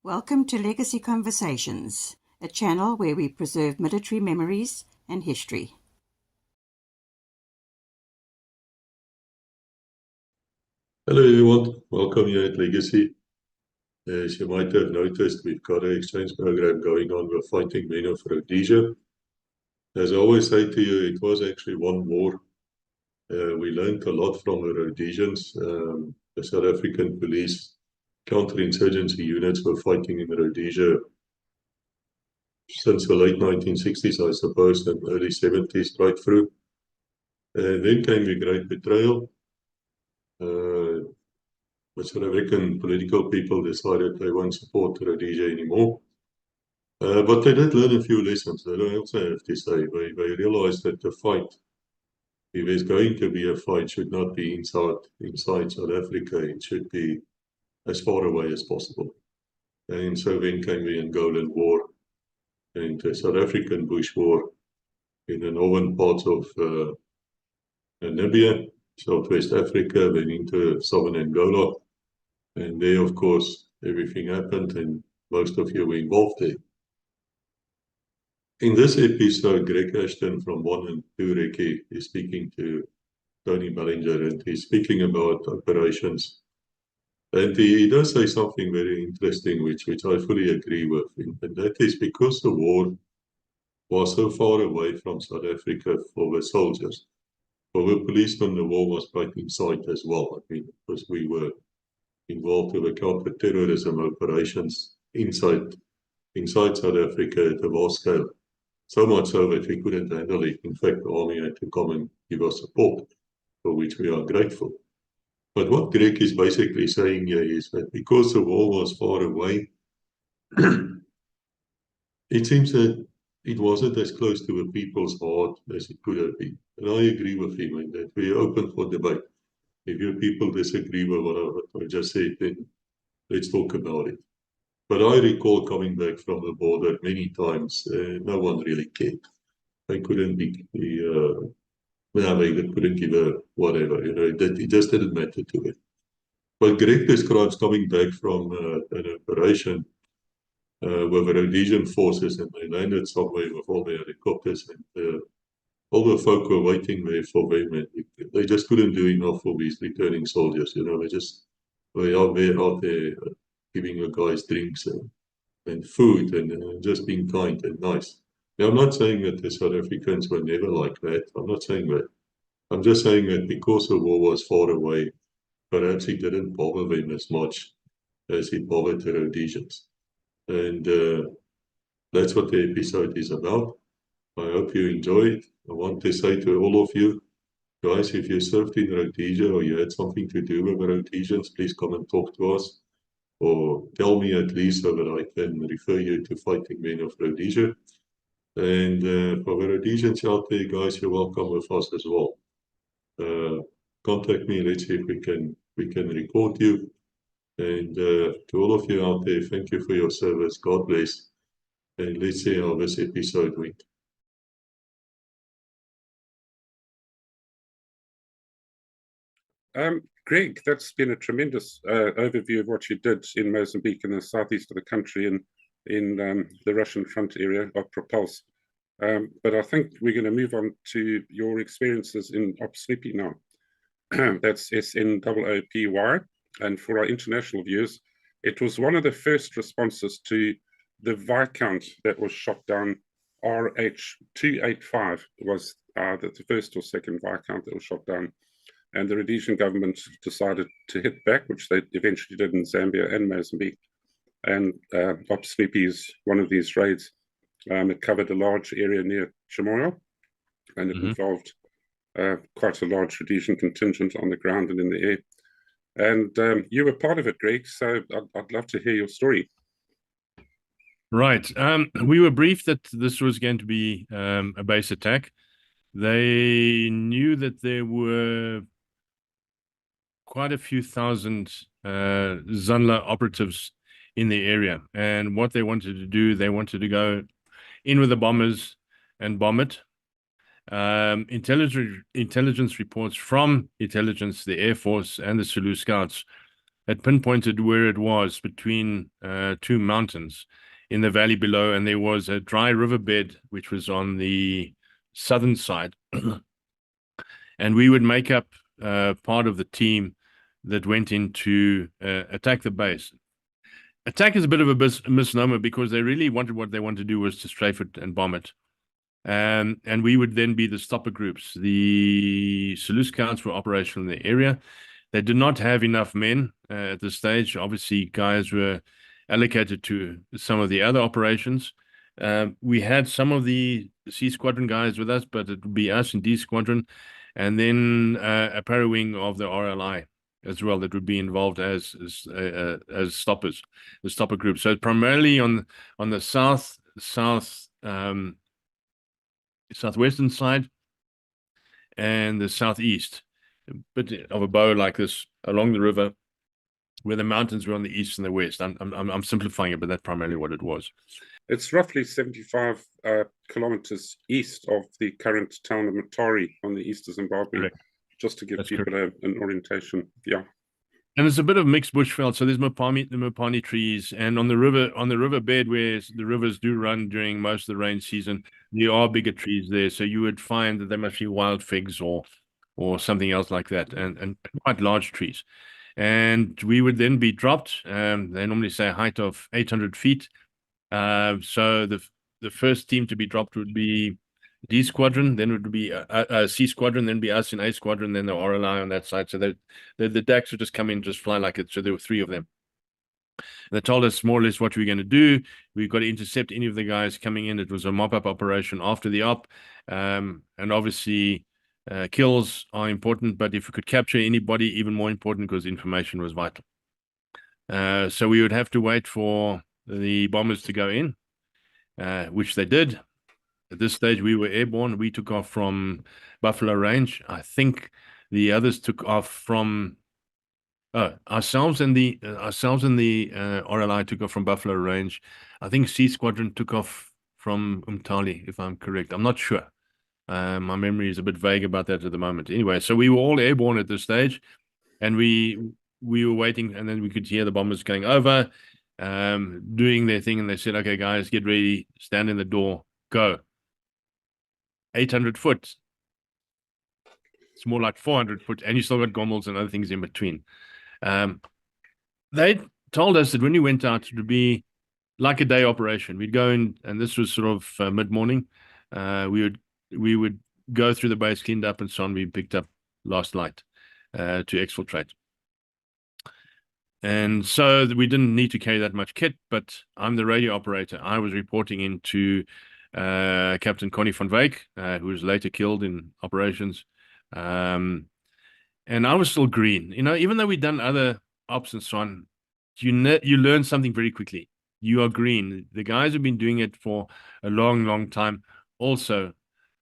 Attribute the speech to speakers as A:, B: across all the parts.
A: Welcome to Legacy Conversations, a channel where we preserve military memories and history.
B: Hello everyone, welcome here at Legacy. As you might have noticed, we've got an exchange program going on with Fighting Men of Rhodesia. As I always say to you, it was actually one war. We learned a lot from the Rhodesians. The South African police counterinsurgency units were fighting in Rhodesia since the late 1960s, I suppose, and early 70s right through. Then came the Great Betrayal. The South African political people decided they won't support Rhodesia anymore. But they did learn a few lessons, I also have to say. They realized that the fight, if there's going to be a fight, should not be inside South Africa. It should be as far away as possible. And so then came the Angolan War and the South African Bush War in the northern parts of Namibia, Southwest Africa, then into southern Angola. And there, of course, everything happened and most of you were involved there. In this episode, Greg Ashton from 1 and 2 Recce is speaking to Tony Ballinger, and he's speaking about operations. And he does say something very interesting, which I fully agree with, and that is because the war was so far away from South Africa for the soldiers. For the policemen, the war was right inside as well. I mean, because we were involved with the counter-terrorism operations inside South Africa at a vast scale. So much so that we couldn't handle it. In fact, the army had to come and give us support, for which we are grateful. But what Greg is basically saying here is that because the war was far away, it seems that it wasn't as close to the people's heart as it could have been. And I agree with him in that we are open for debate. If your people disagree with what I just said, then let's talk about it. But I recall coming back from the border many times. No one really cared. They couldn't they couldn't give a whatever. It just didn't matter to it. But Greg describes coming back from an operation with the Rhodesian forces, and they landed somewhere with all their helicopters, and all the folk were waiting there for them, and they just couldn't do enough for these returning soldiers. They are out there giving the guys drinks and food and just being kind and nice. Now, I'm not saying that the South Africans were never like that. I'm not saying that. I'm just saying that because the war was far away, perhaps it didn't bother them as much as it bothered the Rhodesians. And that's what the episode is about. I hope you enjoy it. I want to say to all of you, guys, if you served in Rhodesia or you had something to do with the Rhodesians, please come and talk to us. Or tell me at least so that I can refer you to Fighting Men of Rhodesia. And for the Rhodesians out there, guys, you're welcome with us as well. Contact me, let's see if we can record you. And to all of you out there, thank you for your service. God bless. And let's see how this episode went.
C: Greg, that's been a tremendous overview of what you did in Mozambique in the southeast of the country and in the Russian front area of Propulse. But I think we're going to move on to your experiences in Snoopy now. That's SNOOPY. And for our international viewers, it was one of the first responses to the Viscount that was shot down. RH285 was the first or second Viscount that was shot down. And the Rhodesian government decided to hit back, which they eventually did in Zambia and Mozambique. And Snoopy is one of these raids. It covered a large area near Chimoio, and it involved quite a large Rhodesian contingent on the ground and in the air. And you were part of it, Greg, so I'd love to hear your story.
D: Right. We were briefed that this was going to be a base attack. They knew that there were quite a few thousand Zanla operatives in the area. And what they wanted to do, they wanted to go in with the bombers and bomb it. Intelligence reports from intelligence, the Air Force and the Zulu Scouts had pinpointed where it was between two mountains in the valley below, and there was a dry riverbed which was on the southern side. And we would make up part of the team that went in to attack the base. Attack is a bit of a misnomer, because they really wanted, what they wanted to do was to strafe it and bomb it. And we would then be the stopper groups. The Zulu scouts were operational in the area. They did not have enough men at this stage. Obviously, guys were allocated to some of the other operations. We had some of the C Squadron guys with us, but it would be us in D Squadron, and then a para-wing of the RLI as well that would be involved as stoppers, the stopper group. So primarily on the southwestern side and the southeast, a bit of a bow like this along the river, where the mountains were on the east and the west. I'm simplifying it, but that's primarily what it was.
C: It's roughly 75 kilometers east of the current town of Matari on the east of Zimbabwe.
D: Correct.
C: Just to give
D: That's
C: people an orientation. Yeah.
D: And it's a bit of mixed bushveld. So there's the mopani trees, and on the river bed where the rivers do run during most of the rain season, there are bigger trees there. So you would find that there must be wild figs or something else like that, and quite large trees. And we would then be dropped. They normally say a height of 800 feet. So the first team to be dropped would be D Squadron, then it would be C Squadron, then be us in A Squadron, then the RLI on that side. So the decks would just come in, just fly like it. So there were 3 of them. And they told us more or less what we were going to do. We've got to intercept any of the guys coming in. It was a mop-up operation after the op. And obviously, kills are important, but if we could capture anybody, even more important, because information was vital. So we would have to wait for the bombers to go in, which they did. At this stage, we were airborne. We took off from Buffalo Range. I think the others took off from ourselves and the RLI took off from Buffalo Range. I think C Squadron took off from Umtali, if I'm correct. I'm not sure. My memory is a bit vague about that at the moment. Anyway, so we were all airborne at this stage, and we were waiting, and then we could hear the bombers going over, doing their thing, and they said, "Okay, guys, get ready, stand in the door, go." 800 foot. It's more like 400 foot, and you still got gommels and other things in between. They told us that when we went out, it would be like a day operation. We'd go in, and this was sort of mid-morning. We would go through the base, cleaned up, and so on. We picked up last light to exfiltrate. And so we didn't need to carry that much kit, but I'm the radio operator. I was reporting into Captain Connie van Wyk, who was later killed in operations. And I was still green. You know, even though we'd done other ops and so on, you learn something very quickly. You are green. The guys who've been doing it for a long, long time also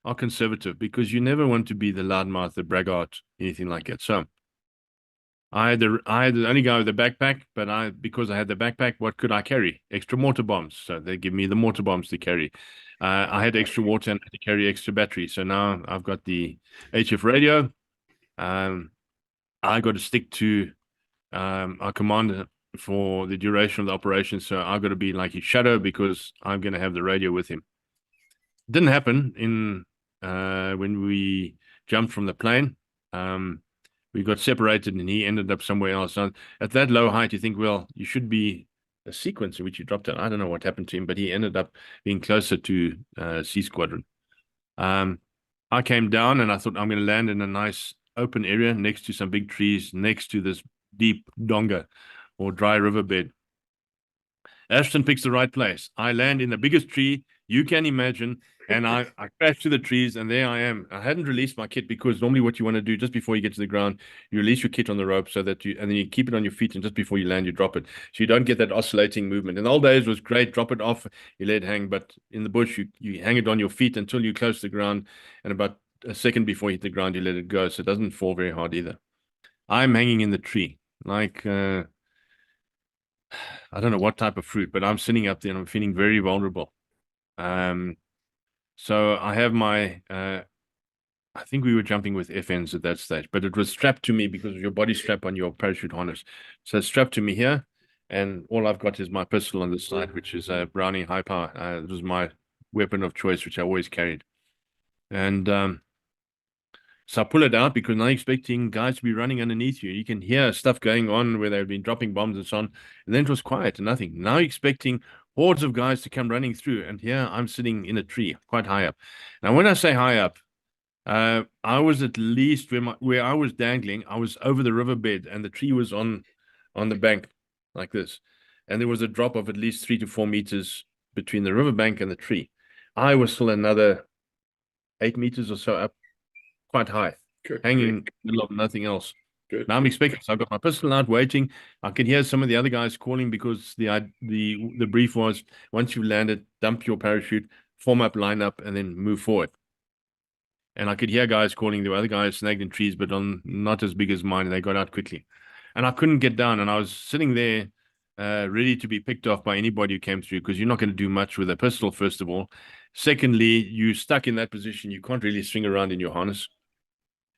D: are conservative, because you never want to be the loudmouth, the braggart, anything like that. So I had the only guy with the backpack, but because I had the backpack, what could I carry? Extra mortar bombs. So they give me the mortar bombs to carry. I had extra water and I had to carry extra battery. So now I've got the HF radio. I got to stick to our commander for the duration of the operation. So I've got to be like his shadow, because I'm going to have the radio with him. It didn't happen when we jumped from the plane. We got separated and he ended up somewhere else. Now, at that low height, you think, well, you should be a sequence in which you dropped out. I don't know what happened to him, but he ended up being closer to C Squadron. I came down and I thought I'm going to land in a nice open area next to some big trees, next to this deep donga or dry riverbed. Ashton picks the right place. I land in the biggest tree you can imagine, and I crash to the trees, and there I am. I hadn't released my kit, because normally what you want to do just before you get to the ground, you release your kit on the rope and then you keep it on your feet, and just before you land, you drop it. So you don't get that oscillating movement. In the old days, it was great. Drop it off, you let it hang, but in the bush, you hang it on your feet until you're close to the ground, and about a second before you hit the ground, you let it go, so it doesn't fall very hard either. I'm hanging in the tree, like I don't know what type of fruit, but I'm sitting up there and I'm feeling very vulnerable. So I have my I think we were jumping with FNs at that stage, but it was strapped to me because of your body strap on your parachute harness. So it's strapped to me here, and all I've got is my pistol on this side, which is a Browning high power. It was my weapon of choice, which I always carried. And so I pull it out because I'm expecting guys to be running underneath you. You can hear stuff going on where they've been dropping bombs and so on. And then it was quiet and nothing. Now expecting hordes of guys to come running through. And here I'm sitting in a tree quite high up. Now, when I say high up, I was at least where I was dangling. I was over the riverbed and the tree was on the bank like this. And there was a drop of at least 3 to 4 meters between the riverbank and the tree. I was still another 8 meters or so up, quite high, hanging in the middle of nothing else.
C: Good.
D: Now I'm expecting, so I've got my pistol out waiting. I can hear some of the other guys calling because the brief was, once you've landed, dump your parachute, form up, line up, and then move forward. And I could hear guys calling. There were other guys snagged in trees, but not as big as mine, and they got out quickly. And I couldn't get down, and I was sitting there ready to be picked off by anybody who came through, because you're not going to do much with a pistol, first of all. Secondly, you're stuck in that position. You can't really swing around in your harness.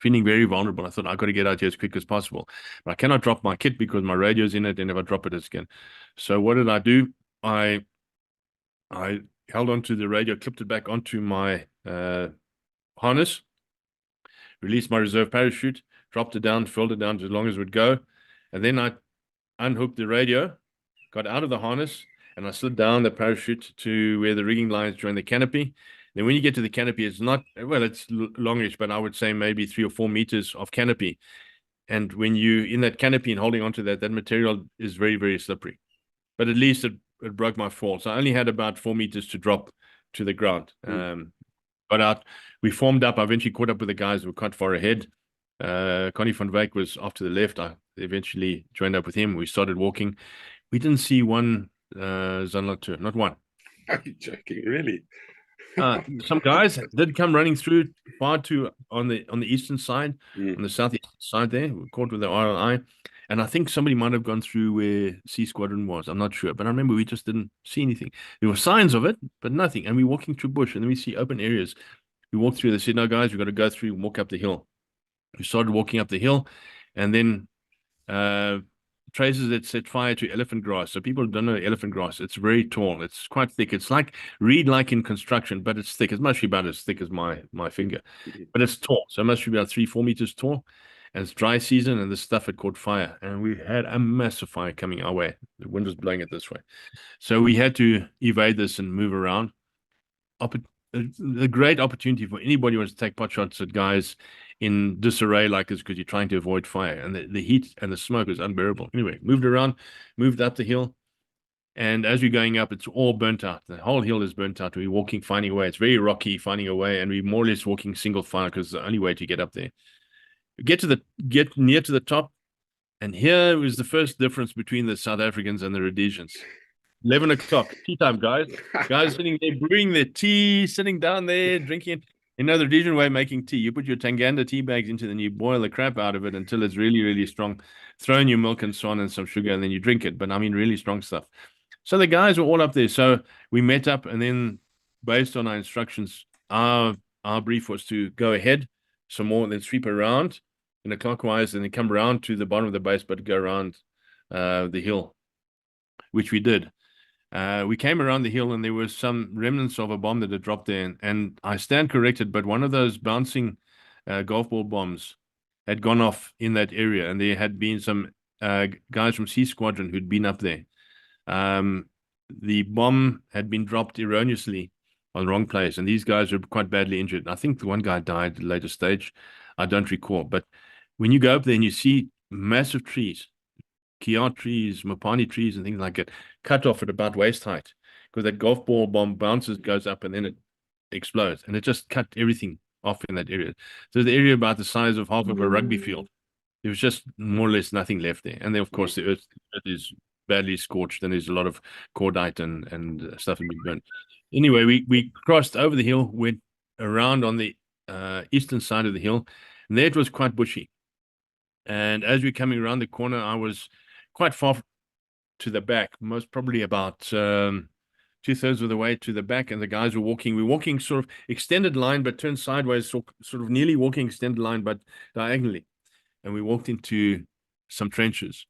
D: Feeling very vulnerable. I thought, I've got to get out here as quick as possible. But I cannot drop my kit because my radio's in it, and if I drop it, it's again. So what did I do? I held onto the radio, clipped it back onto my harness, released my reserve parachute, dropped it down, filled it down as long as it would go. And then I unhooked the radio, got out of the harness, and I slid down the parachute to where the rigging lines join the canopy. Then when you get to the canopy, it's not, well, it's longish, but I would say maybe 3 or 4 meters of canopy. And when you in that canopy and holding onto that material is very, very slippery. But at least it broke my fall. So I only had about 4 meters to drop to the ground. Got out. We formed up. I eventually caught up with the guys who were quite far ahead. Connie van Wyk was off to the left. I eventually joined up with him. We started walking. We didn't see one Zanlatur, not one.
C: Are you joking? Really?
D: Some guys did come running through far to on the eastern side, on the southeast side there. We caught with the RLI. And I think somebody might have gone through where C Squadron was. I'm not sure. But I remember we just didn't see anything. There were signs of it, but nothing. And we're walking through bush, and then we see open areas. We walked through. They said, no, guys, we've got to go through and walk up the hill. We started walking up the hill, and then traces that set fire to elephant grass. So people don't know elephant grass. It's very tall. It's quite thick. It's like reed-like in construction, but it's thick. It's mostly about as thick as my finger. But it's tall. So it must be about 3-4 meters tall. And it's dry season, and this stuff had caught fire. And we had a massive fire coming our way. The wind was blowing it this way. So we had to evade this and move around. A great opportunity for anybody who wants to take pot shots at guys in disarray like this, because you're trying to avoid fire. And the heat and the smoke is unbearable. Anyway, moved around, moved up the hill. And as we're going up, it's all burnt out. The whole hill is burnt out. We're walking, finding a way. It's very rocky, finding a way. And we're more or less walking single file because it's the only way to get up there. Get near to the top, and here was the first difference between the South Africans and the Rhodesians. 11 o'clock, tea time, guys. Guys sitting there brewing their tea, sitting down there, drinking. You know, the Rhodesian way of making tea, you put your Tanganda tea bags into it, and you boil the crap out of it until it's really, really strong. Throw in your milk and so on and some sugar, and then you drink it. But I mean, really strong stuff. So the guys were all up there. So we met up, and then based on our instructions, our brief was to go ahead some more, and then sweep around in a clockwise, and then come around to the bottom of the base, but go around the hill, which we did. We came around the hill, and there was some remnants of a bomb that had dropped there. And I stand corrected, but one of those bouncing golf ball bombs had gone off in that area, and there had been some guys from C Squadron who'd been up there. The bomb had been dropped erroneously on the wrong place, and these guys were quite badly injured. I think the one guy died at a later stage. I don't recall. But when you go up there and you see massive trees, Kia trees, Mopani trees, and things like that, cut off at about waist height, because that golf ball bomb bounces, goes up, and then it explodes. And it just cut everything off in that area. So the area about the size of half of a rugby field. There was just more or less nothing left there. And then, of course, the earth is badly scorched, and there's a lot of cordite and stuff that been burnt. Anyway, we crossed over the hill, went around on the eastern side of the hill, and there it was quite bushy. And as we're coming around the corner, I was quite far to the back, most probably about 2 2/3 of the way to the back, and the guys were walking. We're walking sort of extended line, but turned sideways, sort of nearly walking extended line, but diagonally. And we walked into some trenches,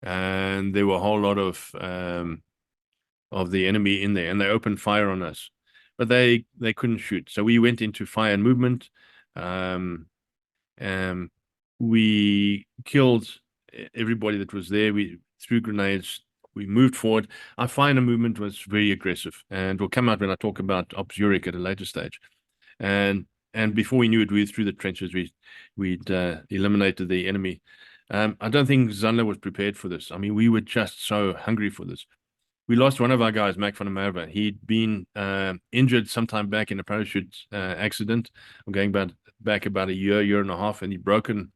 D: and there were a whole lot of the enemy in there, and they opened fire on us, but they couldn't shoot. So we went into fire and movement. We killed everybody that was there. We threw grenades. We moved forward. Our fire movement was very aggressive, and will come out when I talk about Ops Uric at a later stage. And before we knew it, we were through the trenches. We'd eliminated the enemy. I don't think Zandler was prepared for this. I mean, we were just so hungry for this. We lost one of our guys, Mac van der Merwe. He'd been injured sometime back in a parachute accident. I'm going back about a year and a half, and he'd broken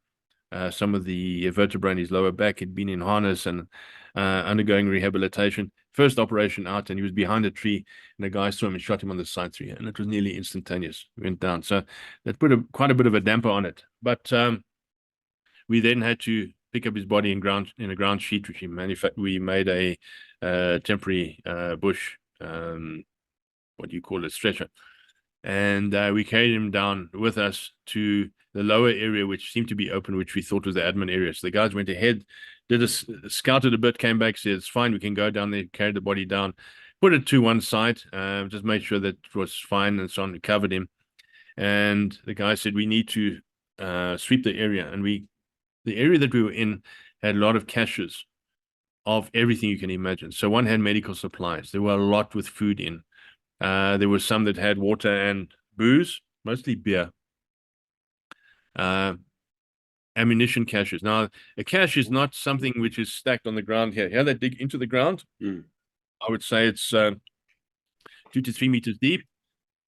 D: some of the vertebrae in his lower back. He'd been in harness and undergoing rehabilitation. First operation out, and he was behind a tree, and a guy saw him and shot him on the side tree, and it was nearly instantaneous. He went down. So that put quite a bit of a damper on it. But we then had to pick up his body in a ground sheet, which we made a temporary bush, what do you call it, stretcher. And we carried him down with us to the lower area, which seemed to be open, which we thought was the admin area. So the guys went ahead, scouted a bit, came back, said, it's fine, we can go down there, carry the body down, put it to one side, just made sure that it was fine and so on, covered him. And the guy said, we need to sweep the area. And the area that we were in had a lot of caches of everything you can imagine. So one had medical supplies. There were a lot with food in. There were some that had water and booze, mostly beer. Ammunition caches. Now, a cache is not something which is stacked on the ground here. Here they dig into the ground. I would say it's 2 to 3 meters deep.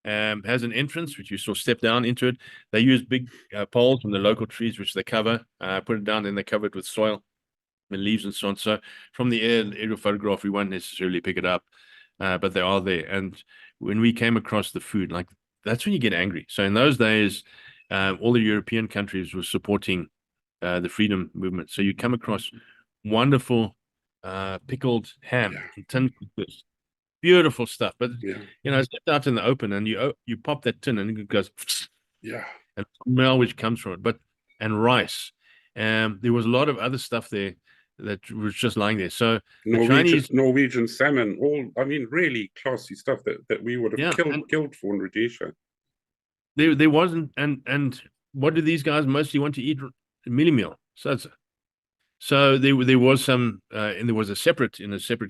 D: Has an entrance, which you saw step down into it. They use big poles from the local trees, which they cover, put it down, and they cover it with soil and leaves and so on. So from the aerial photograph, we won't necessarily pick it up, but they are there. And when we came across the food, like, that's when you get angry. So in those days, all the European countries were supporting the freedom movement. So you come across wonderful pickled ham in tin cookers. Beautiful stuff, but you know, it's left out in the open, and you pop that tin, and it goes, and smell which comes from it. And rice, there was a lot of other stuff there that was just lying there. So
C: Norwegian salmon, I mean, really classy stuff that we would have killed for in Rhodesia.
D: There wasn't, and what do these guys mostly want to eat? Mealie meal, salsa. So there was some, and there was a separate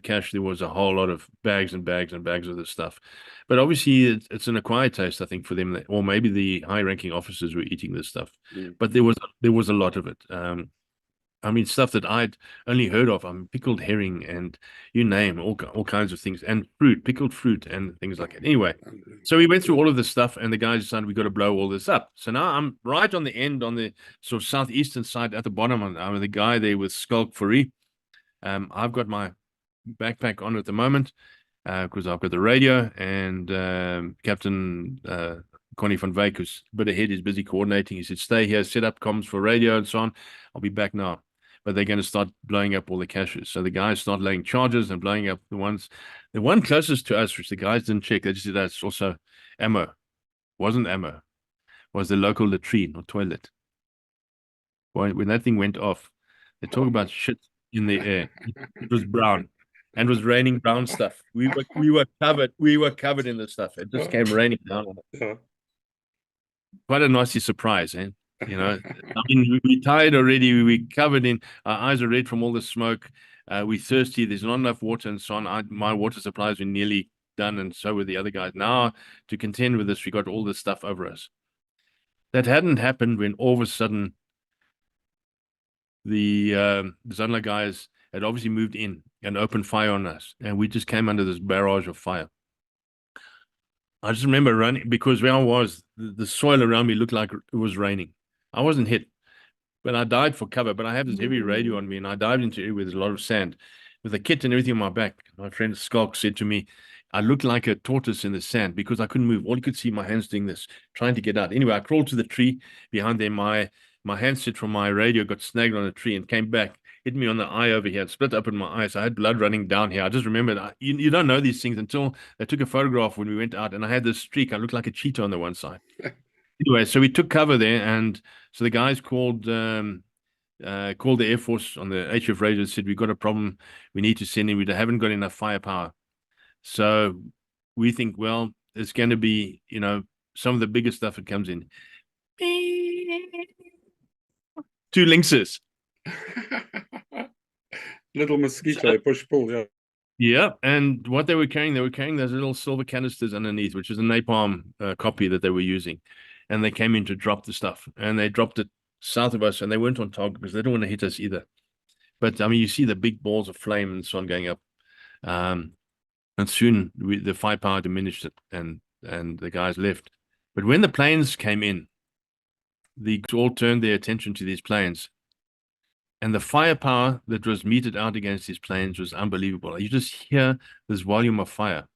D: cache. There was a whole lot of bags and bags and bags of this stuff, but obviously it's an acquired taste, I think, for them, or maybe the high-ranking officers were eating this stuff. But there was a lot of it. I mean, stuff that I'd only heard of. Pickled herring, and you name all kinds of things, and fruit, pickled fruit, and things like that. Anyway, so we went through all of this stuff, and the guys decided we got to blow all this up. So now I'm right on the end, on the sort of southeastern side, at the bottom. I'm the guy there with Skulk Fourie. I've got my backpack on at the moment because I've got the radio, and Captain Connie van Wyk, who's a bit ahead, is busy coordinating. He said, stay here, set up comms for radio and so on. I'll be back now. But they're going to start blowing up all the caches. So the guys start laying charges and blowing up the ones. The one closest to us, which the guys didn't check, they just said that's also ammo. Wasn't ammo. Was the local latrine or toilet. When that thing went off, they talk about shit in the air. It was brown, and it was raining brown stuff. We were covered in this stuff. It just came raining down on it. Quite a nasty surprise, eh? You know, I mean, we're tired already. We're covered in, our eyes are red from all the smoke. We're thirsty. There's not enough water and so on. My water supplies were nearly done, and so were the other guys. Now, to contend with this, we got all this stuff over us. That hadn't happened when all of a sudden the Zandler guys had obviously moved in and opened fire on us, and we just came under this barrage of fire. I just remember running, because where I was, the soil around me looked like it was raining. I wasn't hit, but I dived for cover. But I have this heavy radio on me, and I dived into it with a lot of sand, with a kit and everything on my back. My friend Skulk said to me, I looked like a tortoise in the sand because I couldn't move. All you could see, my hands doing this, trying to get out. Anyway, I crawled to the tree behind there. My handset from my radio got snagged on a tree and came back, hit me on the eye over here. It split open my eye. So I had blood running down here. I just remembered, you don't know these things until they took a photograph when we went out, and I had this streak. I looked like a cheetah on the one side. Anyway, so we took cover there, and so the guys called the Air Force on the HF radio, said, we've got a problem. We need to send in. We haven't got enough firepower. So we think, well, it's going to be, some of the bigger stuff that comes in. 2 lynxes.
C: Little mosquito, push pull, yeah.
D: Yeah, and what they were carrying those little silver canisters underneath, which is a napalm copy that they were using. And they came in to drop the stuff, and they dropped it south of us, and they weren't on target because they don't want to hit us either. But I mean, you see the big balls of flame and so on going up, and soon the firepower diminished, and the guys left. But when the planes came in, they all turned their attention to these planes, and the firepower that was meted out against these planes was unbelievable. You just hear this volume of fire,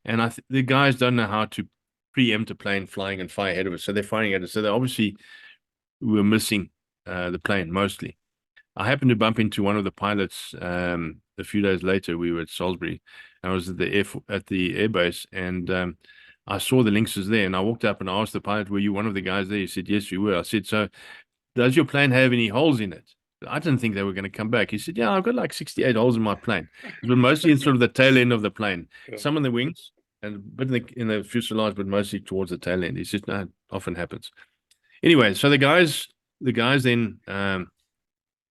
D: and the guys don't know how to preempt a plane flying and fire ahead of us, so they're firing at us. So they obviously were missing the plane mostly. I happened to bump into one of the pilots a few days later. We were at Salisbury. I was at the air base, and I saw the lynxes there, and I walked up and I asked the pilot, were you one of the guys there? He said, yes, we were. I said, so does your plane have any holes in it? I didn't think they were going to come back. He said, yeah, I've got like 68 holes in my plane. It was mostly in sort of the tail end of the plane.
C: Yeah.
D: Some in the wings and a bit in the fuselage, but mostly towards the tail end. He said, no, it often happens. Anyway, so the guys then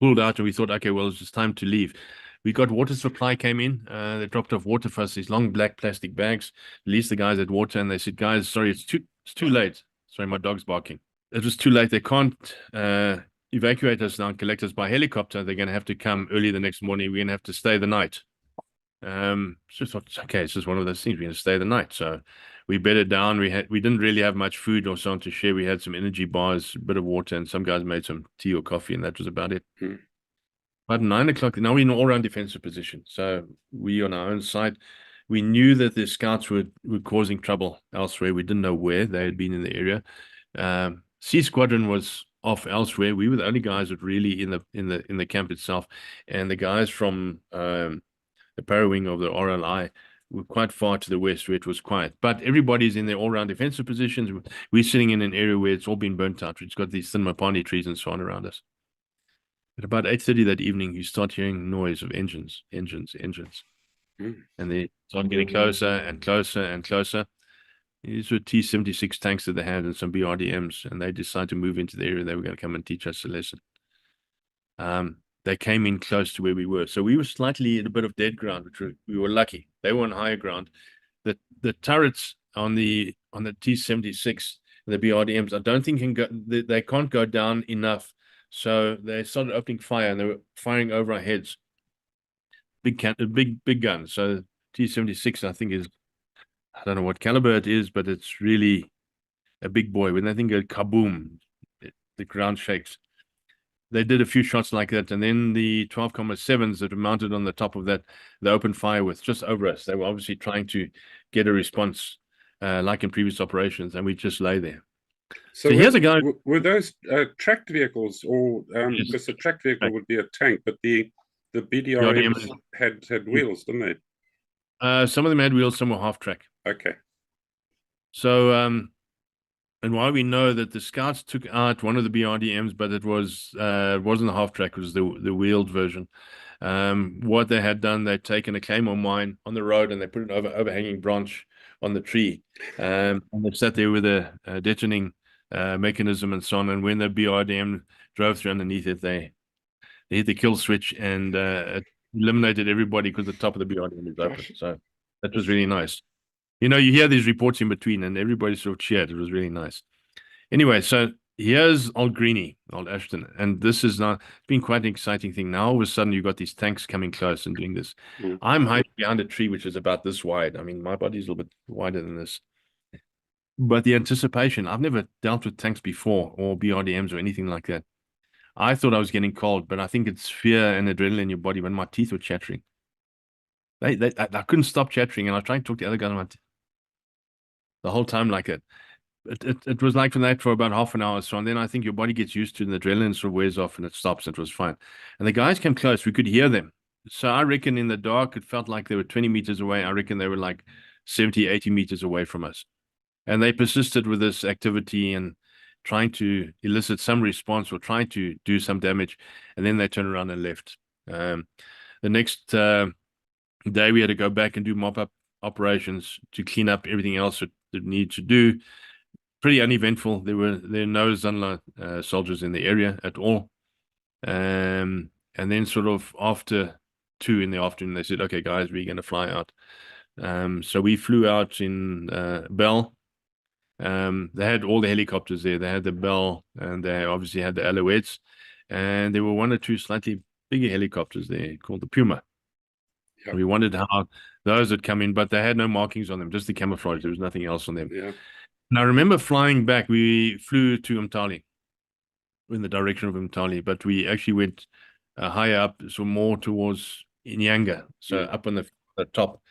D: pulled out, and we thought, okay, well, it's just time to leave. We got water supply came in. They dropped off water for us, these long black plastic bags. At least the guys had water, and they said, guys, sorry, it's too late. Sorry, my dog's barking. It was too late. They can't evacuate us now and collect us by helicopter. They're going to have to come early the next morning. We're going to have to stay the night. So I thought, okay, it's just one of those things. We're going to stay the night. So we bedded down. We didn't really have much food or so on to share. We had some energy bars, a bit of water, and some guys made some tea or coffee, and that was about it. About 9 o'clock, now we're in an all-round defensive position. So we on our own side, we knew that the scouts were causing trouble elsewhere. We didn't know where. They had been in the area. C Squadron was off elsewhere. We were the only guys that really in the camp itself, and the guys from the para wing of the RLI were quite far to the west where it was quiet. But everybody's in their all-round defensive positions. We're sitting in an area where it's all been burnt out. It's got these thin mapani trees and so on around us. At about 8:30 that evening, you start hearing noise of engines. And they start getting closer and closer and closer. These were T-76 tanks that they had and some BRDMs, and they decided to move into the area. They were going to come and teach us a lesson. They came in close to where we were. So we were slightly in a bit of dead ground, which we were lucky. They were on higher ground. The turrets on the T-76, the BRDMs, I don't think they can't go down enough. So they started opening fire, and they were firing over our heads. Big gun. So T-76, I think, is, I don't know what caliber it is, but it's really a big boy. When they think of kaboom, the ground shakes. They did a few shots like that, and then the 12,7s that were mounted on the top of that, they opened fire with just over us. They were obviously trying to get a response, like in previous operations, and we just lay there. So here's a guy.
C: Were those tracked vehicles, or
D: Yes.
C: because the tracked vehicle would be a tank, but the BDRMs had wheels, didn't they?
D: Some of them had wheels, some were half track.
C: Okay.
D: So, and why we know that the scouts took out one of the BRDMs, but it wasn't the half track, it was the wheeled version. What they had done, they'd taken a claymore mine on the road, and they put an overhanging branch on the tree, and they sat there with a detonating mechanism and so on. And when the BRDM drove through underneath it, they hit the kill switch and eliminated everybody because the top of the BRDM is open. So that was really nice. You hear these reports in between, and everybody sort of cheered. It was really nice. Anyway, so here's old Greenie, old Ashton, and this is now, it's been quite an exciting thing. Now all of a sudden you've got these tanks coming close and doing this. I'm hiding behind a tree which is about this wide. I mean, my body's a little bit wider than this. But the anticipation, I've never dealt with tanks before, or BRDMs or anything like that. I thought I was getting cold, but I think it's fear and adrenaline in your body. When my teeth were chattering, I couldn't stop chattering, and I was trying to talk to the other guy the whole time like that. it was like that for about half an hour or so, and then I think your body gets used to it, and the adrenaline sort of wears off and it stops, and it was fine. And the guys came close, we could hear them. So I reckon in the dark, it felt like they were 20 meters away. I reckon they were like 70, 80 meters away from us. And they persisted with this activity and trying to elicit some response or trying to do some damage. And then they turned around and left. The next day, we had to go back and do mop-up operations to clean up everything else that they need to do. Pretty uneventful. There were no Zunla soldiers in the area at all. And then sort of after 2 in the afternoon, they said, okay, guys, we're going to fly out. So we flew out in Bell. They had all the helicopters there. They had the Bell, and they obviously had the Alouettes. And there were 1 or 2 slightly bigger helicopters there called the Puma.
C: Yep.
D: We wondered how those had come in, but they had no markings on them, just the camouflage. There was nothing else on them.
C: Yeah.
D: And I remember flying back. We flew to Umtali, in the direction of Umtali, but we actually went higher up, so more towards Inyanga, so up on the top.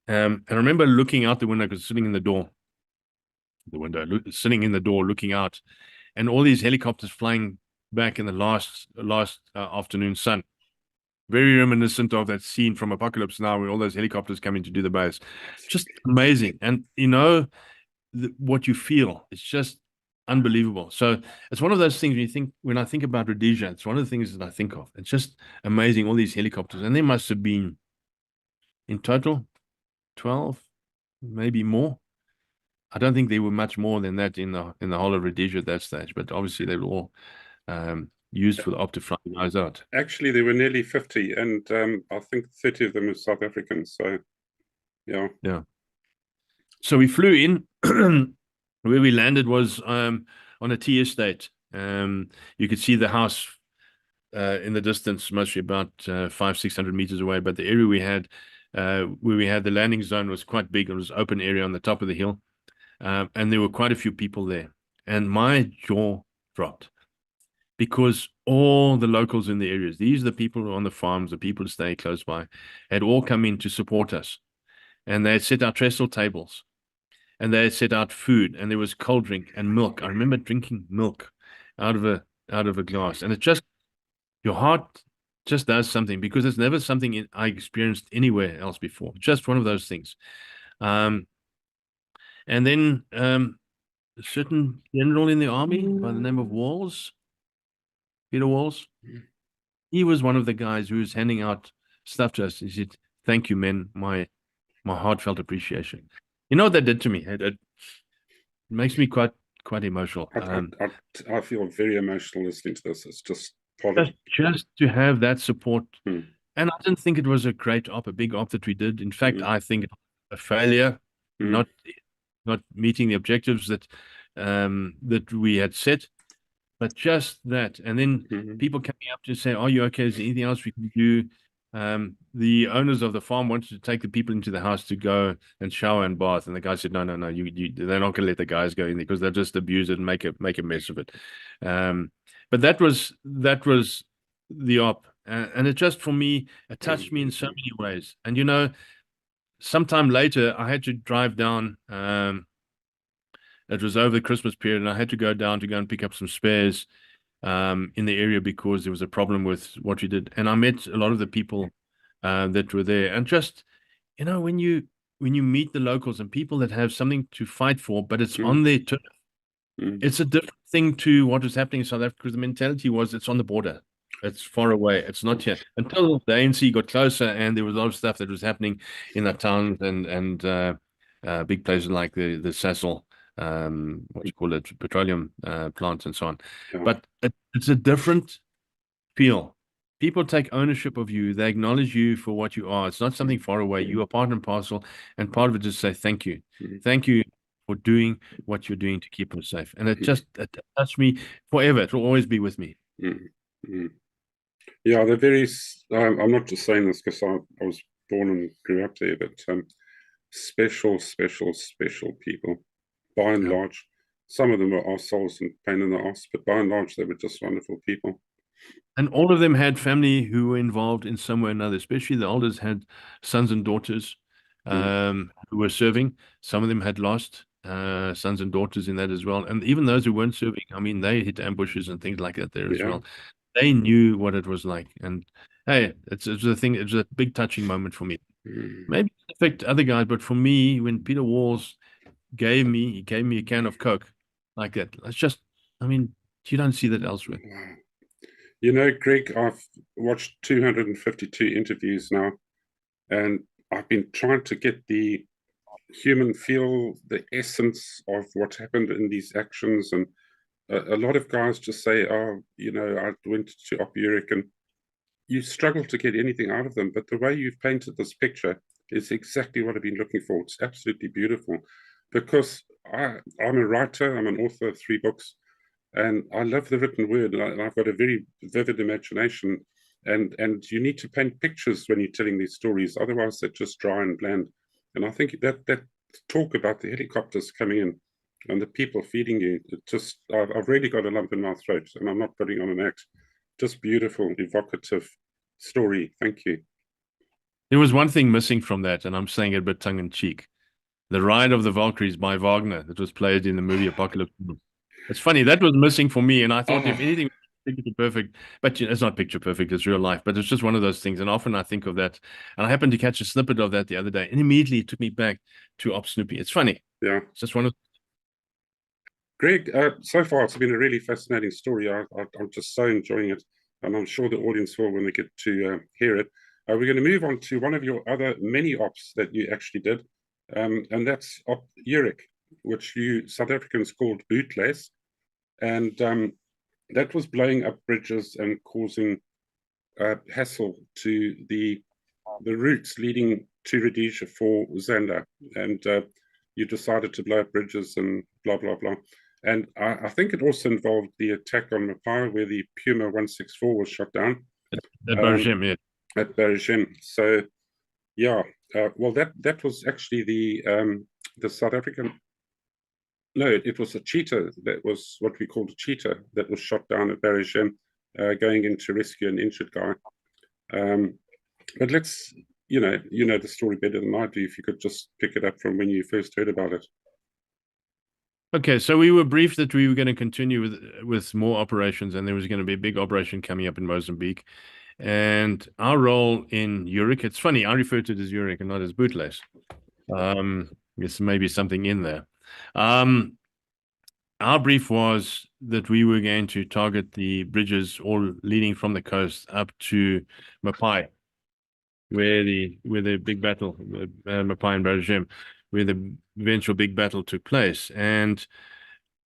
D: And I remember looking out the window, because sitting in the door, sitting in the door, looking out, and all these helicopters flying back in the last afternoon sun. Very reminiscent of that scene from Apocalypse Now, where all those helicopters come in to do the base. Just amazing. And you know, what you feel, it's just unbelievable. So it's one of those things when I think about Rhodesia, it's one of the things that I think of. It's just amazing, all these helicopters. And there must have been, in total, 12, maybe more. I don't think there were much more than that in the whole of Rhodesia at that stage, but obviously they were all used for the op to fly guys out.
C: Actually, there were nearly 50, and I think 30 of them are South Africans. So, yeah.
D: Yeah. So we flew in. Where we landed was on a tea estate. You could see the house in the distance, mostly about 500-600 meters away. But the area we had, where we had the landing zone, was quite big. It was open area on the top of the hill, and there were quite a few people there. And my jaw dropped, because all the locals in the areas, these are the people who are on the farms, the people who stay close by, had all come in to support us. And they had set out trestle tables, and they had set out food, and there was cold drink and milk. I remember drinking milk out of a glass, and it just, your heart just does something, because it's never something I experienced anywhere else before. Just one of those things. And then a certain general in the army by the name of Peter Walls, he was one of the guys who was handing out stuff to us. He said, "Thank you, men. My heartfelt appreciation." You know what that did to me? It makes me quite emotional.
C: I feel very emotional listening to this. It's just
D: just to have that support. And I didn't think it was a great op, a big op that we did. In fact, I think a failure, not meeting the objectives that we had set. But just that, and then people coming up to say, "Are you okay? Is there anything else we can do?" The owners of the farm wanted to take the people into the house to go and shower and bath, and the guy said, "No, they're not going to let the guys go in there, because they'll just abuse it and make a mess of it." But that was the op, and it just, for me, it touched me in so many ways. And you know, sometime later, I had to drive down. It was over the Christmas period, and I had to go down to go and pick up some spares in the area, because there was a problem with what we did. And I met a lot of the people that were there. And just, you know, when you meet the locals and people that have something to fight for, but it's on their turf, it's a different thing to what was happening in South Africa, because the mentality was, it's on the border. It's far away. It's not here. Until the ANC got closer, and there was a lot of stuff that was happening in the towns and big places like the Sasol, what you call it, petroleum plants and so on. But it's a different feel. People take ownership of you. They acknowledge you for what you are. It's not something far away. You are part and parcel, and part of it is say thank you. Thank you for doing what you're doing to keep us safe. And it touched me forever. It will always be with me.
C: Yeah, they're very, I'm not just saying this because I was born and grew up there, but special people. By and large, some of them were arseholes and pain in the arse, but by and large, they were just wonderful people.
D: And all of them had family who were involved in some way or another, especially the elders had sons and daughters who were serving. Some of them had lost. sons and daughters in that as well. And even those who weren't serving, I mean, they hit ambushes and things like that there as
C: Yeah.
D: well. They knew what it was like. And hey, it's a thing. It was a big touching moment for me. Maybe it affect other guys, but for me, when Peter Walls gave me a can of Coke like that, it's just, I mean, you don't see that elsewhere.
C: Wow. You know, Greg, I've watched 252 interviews now, and I've been trying to get the human feel, the essence of what happened in these actions. And a lot of guys just say, oh, you know, I went to Op Uric, and you struggle to get anything out of them. But the way you've painted this picture is exactly what I've been looking for. It's absolutely beautiful, because I'm a writer, I'm an author of 3 books, and I love the written word, and I've got a very vivid imagination, and you need to paint pictures when you're telling these stories, otherwise they're just dry and bland. And I think that talk about the helicopters coming in and the people feeding you, it just, I've really got a lump in my throat, and I'm not putting on an act. Just beautiful, evocative story. Thank you.
D: There was one thing missing from that, and I'm saying it a bit tongue-in-cheek. The Ride of the Valkyries by Wagner that was played in the movie Apocalypse. It's funny, that was missing for me, and I thought if anything, picture perfect, but it's not picture perfect, it's real life, but it's just one of those things, and often I think of that, and I happened to catch a snippet of that the other day, and immediately it took me back to Op Snoopy. It's funny.
C: Yeah.
D: It's just one of...
C: Greg, so far it's been a really fascinating story. I'm just so enjoying it, and I'm sure the audience will when they get to hear it. We're going to move on to one of your other many ops that you actually did, and that's Op Uric, which you South Africans called bootless, and that was blowing up bridges and causing hassle to the routes leading to Rhodesia for Zander, and you decided to blow up bridges and blah blah blah. And I think it also involved the attack on Mapai, where the Puma 164 was shot down
D: at Bergem, yeah.
C: At Bergem. So yeah, well that was actually the South African. No, it was a cheetah. That was what we called a cheetah that was shot down at Bergem, going in to rescue an injured guy. But let's, you know the story better than I do. If you could just pick it up from when you first heard about it.
D: Okay, so we were briefed that we were going to continue with more operations, and there was going to be a big operation coming up in Mozambique. And our role in Uric, it's funny, I refer to it as Uric and not as bootless. There's maybe something in there. Our brief was that we were going to target the bridges all leading from the coast up to Mapai, where the big battle, Mapai and Bergem, where the eventual big battle took place. And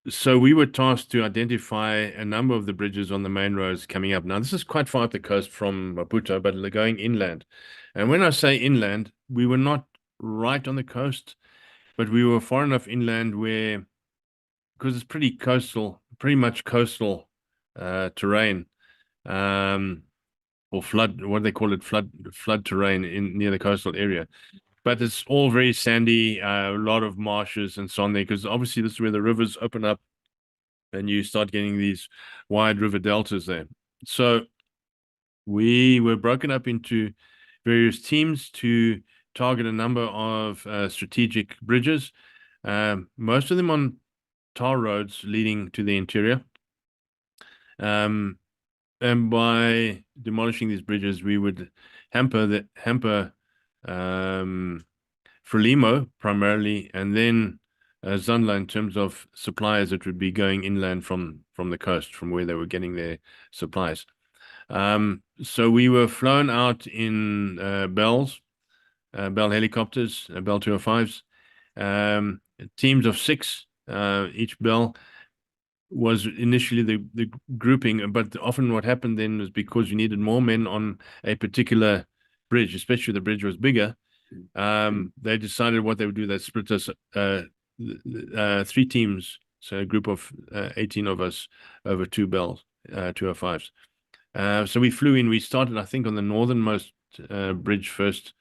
D: so we were tasked to identify a number of the bridges on the main roads coming up. Now, this is quite far up the coast from Maputo, but they're going inland. And when I say inland, we were not right on the coast, but we were far enough inland where, because it's pretty much coastal terrain, or flood, what do they call it, flood terrain near the coastal area. But it's all very sandy, a lot of marshes and so on there, because obviously this is where the rivers open up and you start getting these wide river deltas there. So we were broken up into various teams to target a number of strategic bridges, most of them on tar roads leading to the interior. And by demolishing these bridges, we would hamper Frelimo primarily, and then Zandla in terms of suppliers that would be going inland from the coast, from where they were getting their supplies. So we were flown out in Bell helicopters, Bell 205s, teams of 6. Each Bell was initially the grouping, but often what happened then was because you needed more men on a particular bridge, especially the bridge was bigger, they decided what they would do. They split us 3 teams, so a group of 18 of us over 2 Bells, 205s. So we flew in. We started, I think, on the northernmost bridge first,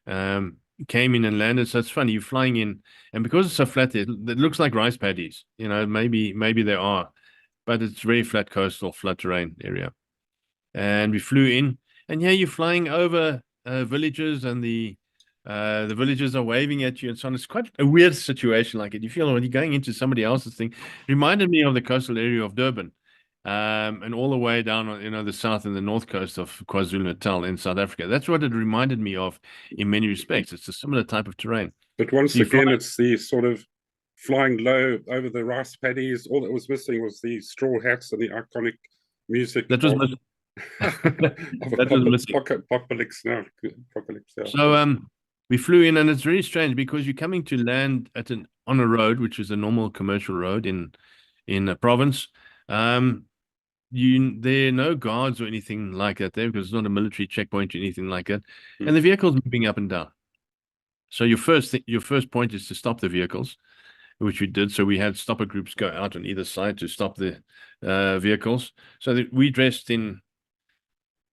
D: came in and landed. So it's funny, you're flying in, and because it's so flat, it looks like rice paddies. Maybe they are, but it's very flat coastal, flat terrain area. And we flew in, and yeah, you're flying over villages and the The villagers are waving at you and so on. It's quite a weird situation like it. You feel when you're going into somebody else's thing. It reminded me of the coastal area of Durban. And all the way down on, the south and the north coast of KwaZulu-Natal in South Africa. That's what it reminded me of in many respects. It's a similar type of terrain.
C: But once again, it's the sort of flying low over the rice paddies. All that was missing was the straw hats and the iconic music.
D: That was missing. That was missing.
C: Apocalypse now.
D: So we flew in, and it's very strange because you're coming to land on a road, which is a normal commercial road in a province. There are no guards or anything like that there because it's not a military checkpoint or anything like that. And the vehicles moving up and down. So your first point is to stop the vehicles, which we did. So we had stopper groups go out on either side to stop the vehicles. So that we dressed in,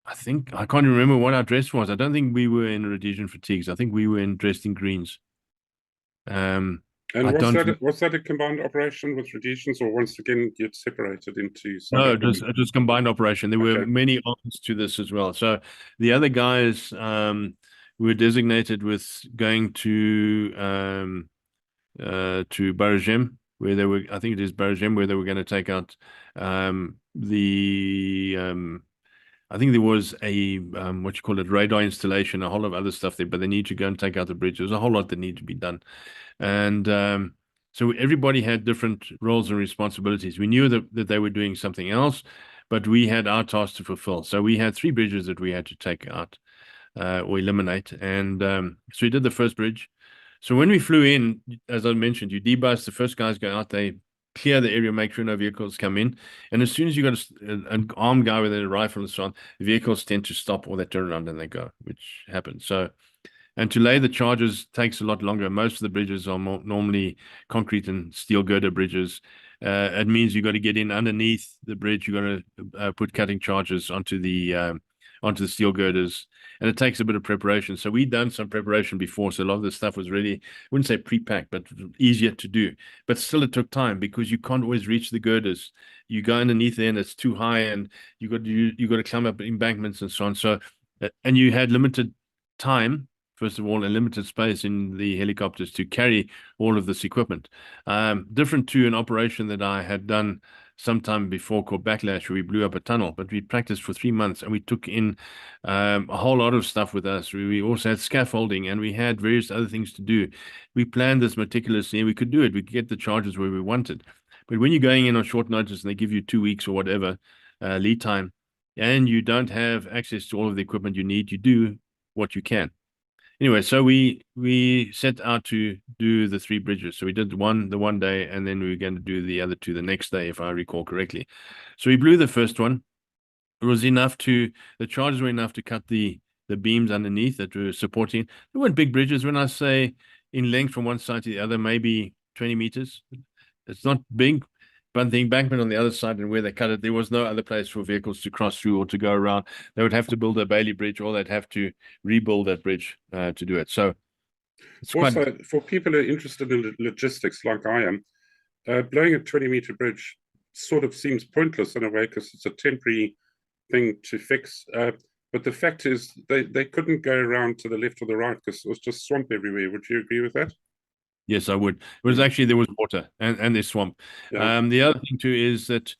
D: I can't remember what our dress was. I don't think we were in Rhodesian fatigues. I think we were dressed in greens.
C: And was that a combined operation with Rhodesians, or once again you'd separated into?
D: No, it was combined operation. There were many arms to this as well. So the other guys were designated with going to Barajim, where they were. I think it is Barajim, where they were going to take out I think there was a radar installation, a whole lot of other stuff there, but they need to go and take out the bridge. There's a whole lot that need to be done. And so everybody had different roles and responsibilities. We knew that they were doing something else, but we had our task to fulfill. So we had 3 bridges that we had to take out or eliminate. And so we did the first bridge. So when we flew in, as I mentioned, you debus, the first guys go out, they clear the area, make sure no vehicles come in. And as soon as you got an armed guy with a rifle and so on, the vehicles tend to stop or they turn around and they go, which happens. So, and to lay the charges takes a lot longer. Most of the bridges are normally concrete and steel girder bridges. It means you got to get in underneath the bridge. You got to put cutting charges onto the steel girders, and it takes a bit of preparation. So we'd done some preparation before, so a lot of the stuff was really, I wouldn't say pre-packed, but easier to do. But still, it took time because you can't always reach the girders. You go underneath there, and it's too high, and you got to climb up embankments and so on. So, and you had limited time, first of all, and limited space in the helicopters to carry all of this equipment. Different to an operation that I had done sometime before called Backlash, where we blew up a tunnel, but we practiced for 3 months and we took in a whole lot of stuff with us. We also had scaffolding and we had various other things to do. We planned this meticulously and we could do it. We could get the charges where we wanted. But when you're going in on short notice and they give you 2 weeks or whatever lead time, and you don't have access to all of the equipment you need, you do what you can. Anyway, so we set out to do the 3 bridges. So we did one the one day, and then we were going to do the other 2 the next day, if I recall correctly. So we blew the first one. It was enough the charges were enough to cut the beams underneath that were supporting. They weren't big bridges. When I say in length from one side to the other, maybe 20 meters. It's not big, but the embankment on the other side and where they cut it, there was no other place for vehicles to cross through or to go around. They would have to build a Bailey Bridge, or they'd have to rebuild that bridge to do it. So it's
C: also, for people who are interested in logistics like I am, blowing a 20-meter bridge sort of seems pointless in a way because it's a temporary thing to fix. But the fact is they couldn't go around to the left or the right because it was just swamp everywhere. Would you agree with that?
D: Yes, I would. It was actually, there was water and there's swamp. Yeah. The other thing too is that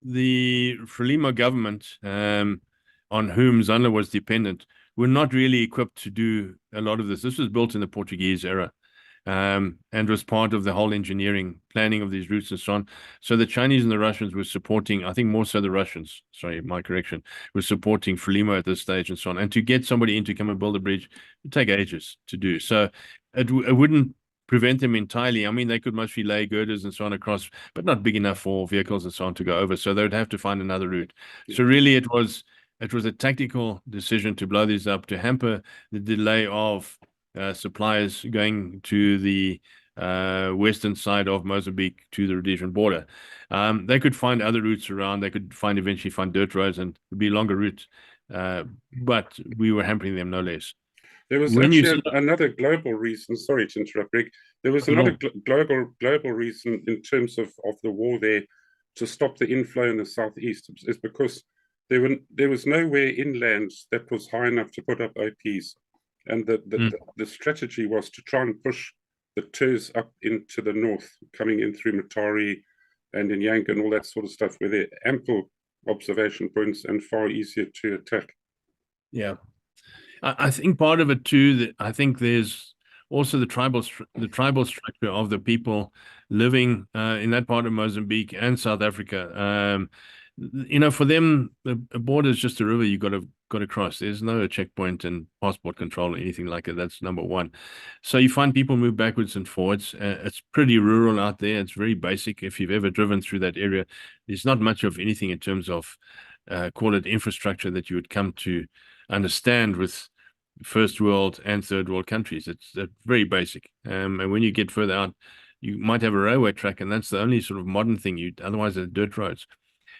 D: the Frelimo government, on whom Zandler was dependent, were not really equipped to do a lot of this. This was built in the Portuguese era, and was part of the whole engineering planning of these routes and so on. So the Chinese and the Russians were supporting, I think more so the Russians, sorry, my correction, were supporting Frelimo at this stage and so on. And to get somebody in to come and build a bridge would take ages to do. So it wouldn't prevent them entirely. I mean, they could mostly lay girders and so on across, but not big enough for vehicles and so on to go over. So they would have to find another route. Yeah. So really it was a tactical decision to blow these up, to hamper the delay of suppliers going to the western side of Mozambique to the Rhodesian border. They could find other routes around. They could eventually find dirt roads, and it would be a longer route. But we were hampering them no less.
C: There was actually another global reason. Sorry to interrupt, Greg. There was another global reason in terms of the war there to stop the inflow in the southeast. Is because there was nowhere inland that was high enough to put up OPs. And the strategy was to try and push the tours up into the north, coming in through Matari and in Yank and all that sort of stuff, where there are ample observation points and far easier to attack.
D: Yeah. I think part of it too, that I think there's also the tribal structure of the people living in that part of Mozambique and South Africa. For them, a border is just a river you got to cross. There's no checkpoint and passport control or anything like that. That's number one. So you find people move backwards and forwards. It's pretty rural out there. It's very basic. If you've ever driven through that area, there's not much of anything in terms of call it infrastructure that you would come to understand with first world and third world countries. It's very basic. And when you get further out, you might have a railway track, and that's the only sort of modern thing. Otherwise, they're dirt roads.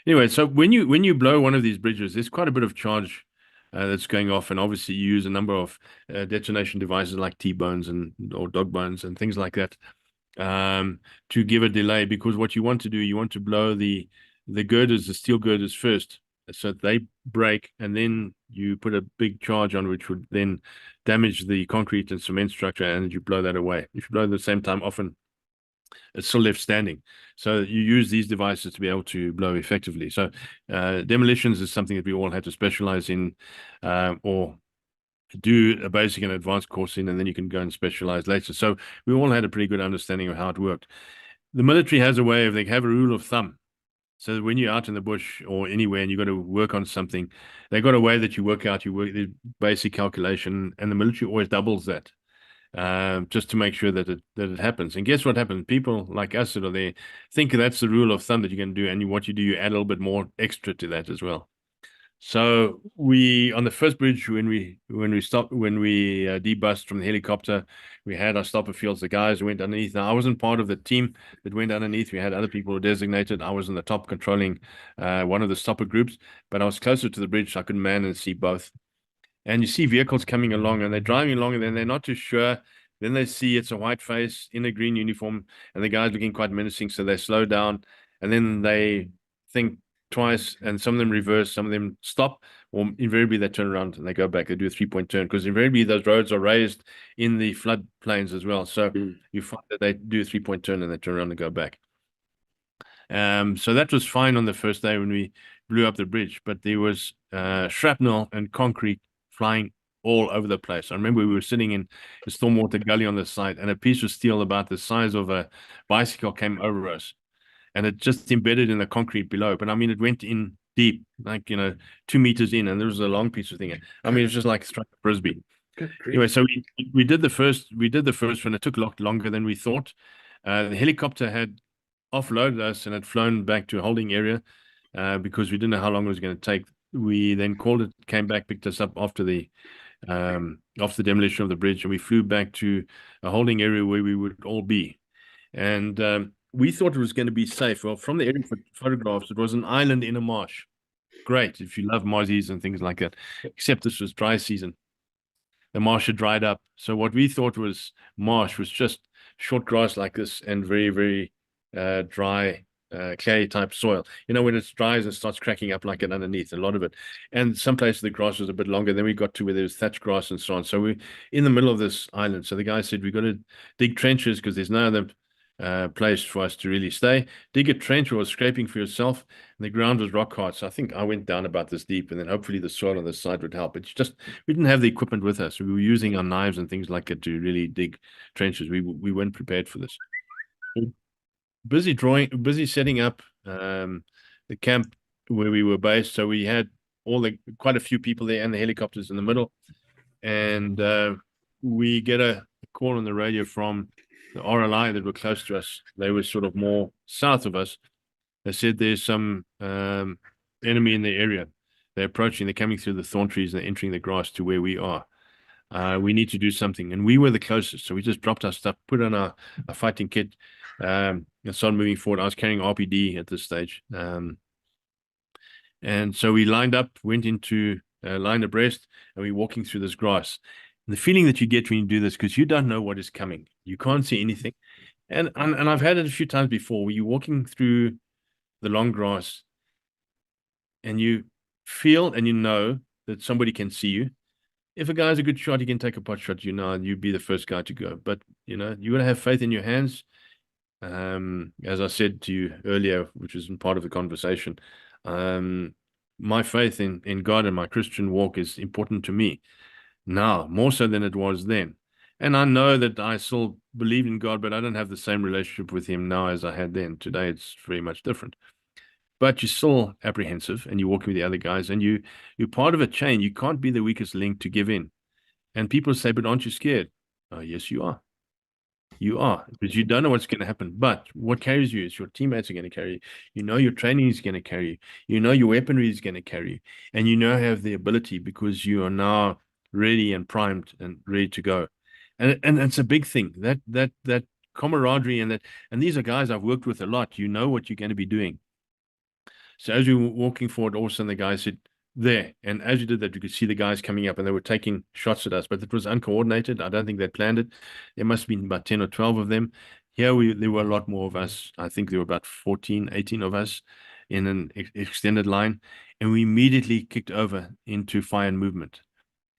D: Anyway, so when you blow one of these bridges, there's quite a bit of charge that's going off, and obviously you use a number of detonation devices like T-bones or dog bones and things like that to give a delay, because what you want to do, you want to blow the girders, the steel girders first, so they break, and then you put a big charge on, which would then damage the concrete and cement structure, and you blow that away. If you blow at the same time, often it's still left standing. So you use these devices to be able to blow effectively. So demolitions is something that we all had to specialize in or do a basic and advanced course in, and then you can go and specialize later. So we all had a pretty good understanding of how it worked. The military has a way of, they have a rule of thumb. So that when you're out in the bush or anywhere and you've got to work on something, they've got a way that you work the basic calculation, and the military always doubles that. Just to make sure that it happens. And guess what happens? People like us that are there think that's the rule of thumb that you're going to do, and what you do, you add a little bit more extra to that as well. So we, on the first bridge, when we debussed from the helicopter, we had our stopper fields, the guys who went underneath. Now, I wasn't part of the team that went underneath. We had other people who were designated. I was in the top controlling one of the stopper groups, but I was closer to the bridge, so I could man and see both. And you see vehicles coming along, and they're driving along, and then they're not too sure. Then they see it's a white face in a green uniform, and the guy's looking quite menacing, so they slow down, and then they think twice, and some of them reverse, some of them stop, or invariably they turn around and they go back. They do a 3-point turn, because invariably those roads are raised in the flood plains as well. So you find that they do a 3-point turn and they turn around and go back. So that was fine on the first day when we blew up the bridge, but there was shrapnel and concrete flying all over the place. I remember we were sitting in a stormwater gully on the site, and a piece of steel about the size of a bicycle came over us, and it just embedded in the concrete below. But I mean, it went in deep, like 2 meters in, and there was a long piece of thing. I mean, it was just like striking a frisbee. Anyway, so we did the first one. It took a lot longer than we thought. The helicopter had offloaded us and had flown back to a holding area because we didn't know how long it was going to take. We then called it, came back, picked us up after the demolition of the bridge, and we flew back to a holding area where we would all be. And we thought it was going to be safe. Well, from the aerial photographs, it was an island in a marsh. Great if you love mozzies and things like that, except this was dry season. The marsh had dried up. So what we thought was marsh was just short grass like this, and very, very dry clay type soil. When it dries and starts cracking up like it underneath, a lot of it. And some places the grass was a bit longer. Then we got to where there was thatch grass and so on. So we're in the middle of this island. So the guy said, we've got to dig trenches because there's no other place for us to really stay. Dig a trench or scraping for yourself. And the ground was rock hard. So I think I went down about this deep, and then hopefully the soil on the side would help. It's just, we didn't have the equipment with us. We were using our knives and things like that to really dig trenches. We weren't prepared for this. Busy setting up the camp where we were based. So we had quite a few people there, and the helicopters in the middle. And we get a call on the radio from the RLI that were close to us. They were sort of more south of us. They said there's some enemy in the area. They're approaching. They're coming through the thorn trees and they're entering the grass to where we are. We need to do something. And we were the closest. So we just dropped our stuff, put on our fighting kit, and started moving forward. I was carrying RPD at this stage. And so we lined up, went into line abreast, and we're walking through this grass. And the feeling that you get when you do this, because you don't know what is coming. You can't see anything. And I've had it a few times before, where you're walking through the long grass and you feel and you know that somebody can see you. if a guy's a good shot, he can take a pot shot, and you'd be the first guy to go. But, you got to have faith in your hands. As I said to you earlier, which was part of the conversation, my faith in God and my Christian walk is important to me now, more so than it was then. And I know that I still believe in God, but I don't have the same relationship with him now as I had then. Today, it's very much different. But you're still apprehensive, and you're walking with the other guys, and you're part of a chain. You can't be the weakest link to give in. And people say, but aren't you scared? Oh, yes, you are. You are, because you don't know what's going to happen. But what carries you is your teammates are going to carry you. You know your training is going to carry you. You know your weaponry is going to carry you. And you now have the ability because you are now ready and primed and ready to go. And it's a big thing. That camaraderie and these are guys I've worked with a lot. You know what you're going to be doing. So as we were walking forward, all of a sudden the guy said, there. And as you did that, you could see the guys coming up and they were taking shots at us, but it was uncoordinated. I don't think they planned it. There must have been about 10 or 12 of them. Here there were a lot more of us. I think there were about 14, 18 of us in an extended line. And we immediately kicked over into fire and movement.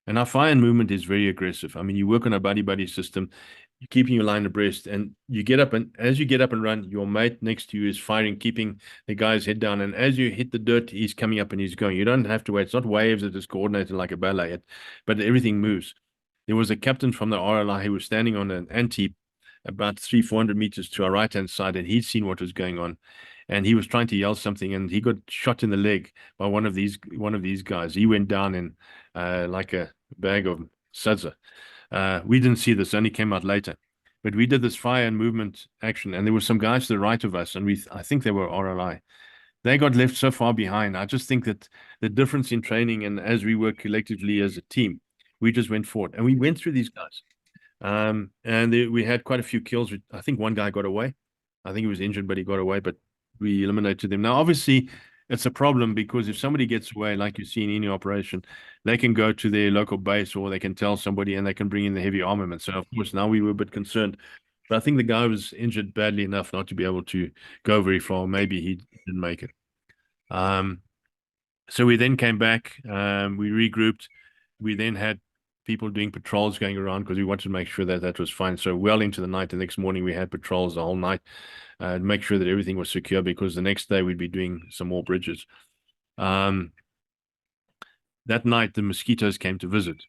D: And our fire and movement is very aggressive. I mean, you work on a buddy system. You're keeping your line abreast, and you get up, and as you get up and run, your mate next to you is firing, keeping the guy's head down. And as you hit the dirt, he's coming up and he's going. You don't have to wait. It's not waves that is coordinated like a ballet, but everything moves. There was a captain from the RLI who was standing on an ante about 300-400 meters to our right-hand side, and he'd seen what was going on. And he was trying to yell something, and he got shot in the leg by one of these guys. He went down in like a bag of sudza. We didn't see this, only came out later. But we did this fire and movement action, and there were some guys to the right of us, and I think they were RLI. They got left so far behind. I just think that the difference in training and as we work collectively as a team, we just went forward, and we went through these guys. And we had quite a few kills. I think one guy got away. I think he was injured, but he got away, but we eliminated them. Now, obviously, it's a problem because if somebody gets away, like you see in any operation, they can go to their local base or they can tell somebody and they can bring in the heavy armament. So, of course, now we were a bit concerned. But I think the guy was injured badly enough not to be able to go very far. Maybe he didn't make it. So we then came back. We regrouped. We then had people doing patrols going around because we wanted to make sure that that was fine. So well into the night, the next morning, we had patrols the whole night. Make sure that everything was secure because the next day we'd be doing some more bridges. That night, the mosquitoes came to visit.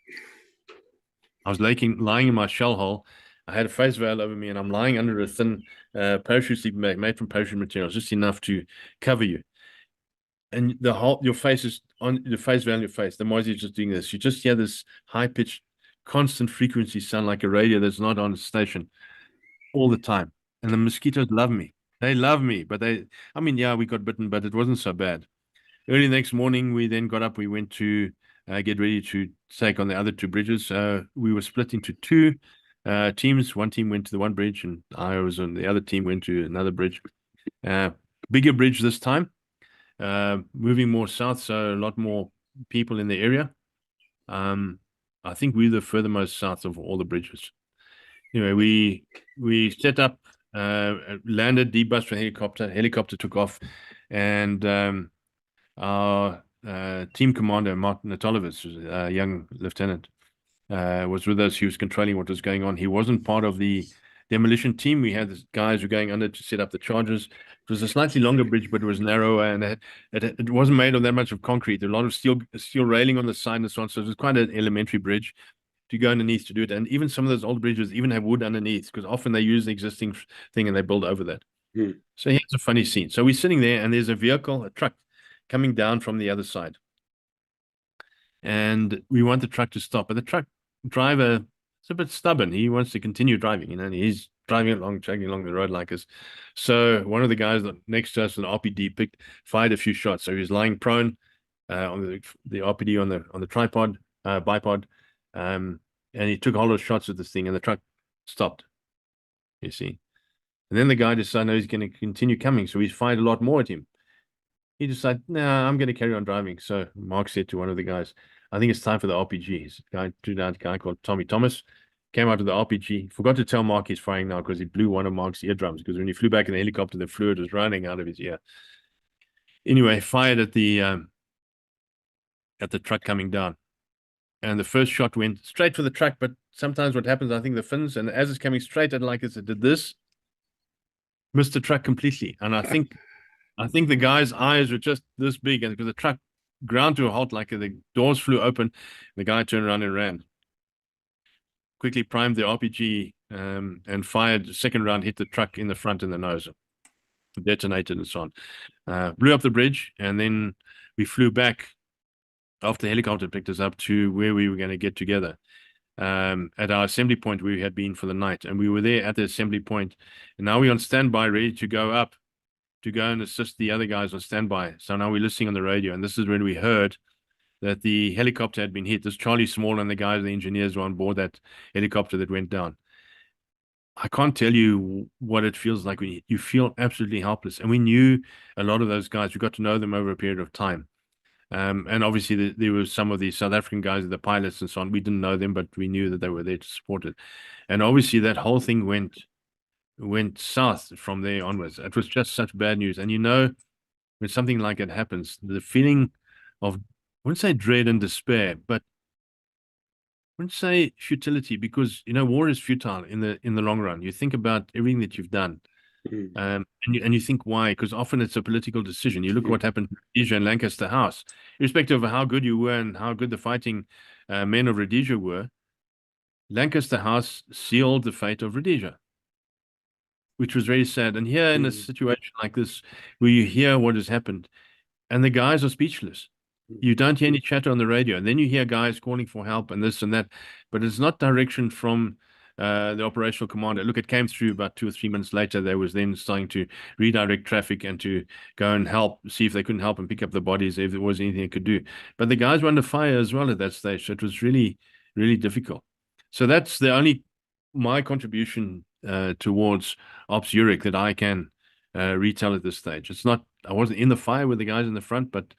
D: I was lying in my shell hole. I had a face veil over me, and I'm lying under a thin parachute sleeping bag made from parachute materials, just enough to cover you. And your face is on the face veil on your face. The Moisey is just doing this. You just hear this high-pitched, constant frequency sound like a radio that's not on a station all the time. And the mosquitoes love me. They love me, but yeah, we got bitten, but it wasn't so bad. Early the next morning, we then got up. We went to get ready to take on the other two bridges. We were split into two teams. One team went to the one bridge, and I was on the other team, went to another bridge. Bigger bridge this time, moving more south, so a lot more people in the area. I think we're the furthermost south of all the bridges. Anyway, we set up, landed, debussed for helicopter took off, and our team commander, Martin Natolovitz, a young lieutenant, was with us. He was controlling what was going on. He wasn't part of the demolition team. We had the guys who were going under to set up the charges. It was a slightly longer bridge, but it was narrower, and it wasn't made of that much of concrete. A lot of steel railing on the side and so on. So it was quite an elementary bridge to go underneath to do it. And even some of those old bridges even have wood underneath because often they use the existing thing and they build over that. So here's a funny scene. So we're sitting there and there's a truck coming down from the other side. And we want the truck to stop. But the truck driver is a bit stubborn. He wants to continue driving, and he's driving along, chugging along the road like us. So one of the guys next to us on the RPD fired a few shots. So he was lying prone on the RPD on the tripod, bipod. And he took a whole lot of shots at this thing, and the truck stopped, you see. And then the guy decided, no, he's going to continue coming, so he fired a lot more at him. He decided, nah, I'm going to carry on driving. So Mark said to one of the guys, I think it's time for the RPG. He's a guy called Tommy Thomas, came out of the RPG, forgot to tell Mark he's firing now because he blew one of Mark's eardrums, because when he flew back in the helicopter, the fluid was running out of his ear. Anyway, fired at the truck coming down. and the first shot went straight for the truck. But sometimes what happens, I think the fins, and as it's coming straight at like it did this, missed the truck completely. And I think the guy's eyes were just this big, and because the truck ground to a halt, like the doors flew open, the guy turned around and ran. Quickly primed the RPG and fired. The second round hit the truck in the front and the nose, detonated and so on. Blew up the bridge, and then we flew back after the helicopter picked us up to where we were going to get together at our assembly point where we had been for the night. And we were there at the assembly point, and now we're on standby, ready to go up to go and assist the other guys on standby. So now we're listening on the radio, and this is when we heard that the helicopter had been hit. This Charlie Small and the guys, the engineers, were on board that helicopter that went down. I can't tell you what it feels like when you feel absolutely helpless. And we knew a lot of those guys. We got to know them over a period of time. And obviously there were some of the South African guys, the pilots and so on. We didn't know them, but we knew that they were there to support it. And obviously that whole thing went south from there onwards. It was just such bad news. And when something like it happens, the feeling of, I wouldn't say dread and despair, but I wouldn't say futility, because war is futile in the long run. You think about everything that you've done, and you think why? Because often it's a political decision. You look what happened to Rhodesia and Lancaster House, irrespective of how good you were and how good the fighting men of Rhodesia were. Lancaster House sealed the fate of Rhodesia, which was very sad. And here in a situation like this, where you hear what has happened, and the guys are speechless. You don't hear any chatter on the radio, and then you hear guys calling for help and this and that, but it's not direction from the operational commander. Look, it came through about 2 or 3 minutes later. They was then starting to redirect traffic and to go and help, see if they couldn't help and pick up the bodies if there was anything they could do. But the guys were under fire as well at that stage, so it was really, really difficult. So that's my contribution towards Ops Uric that I can retell at this stage. It's not, I wasn't in the fire with the guys in the front, but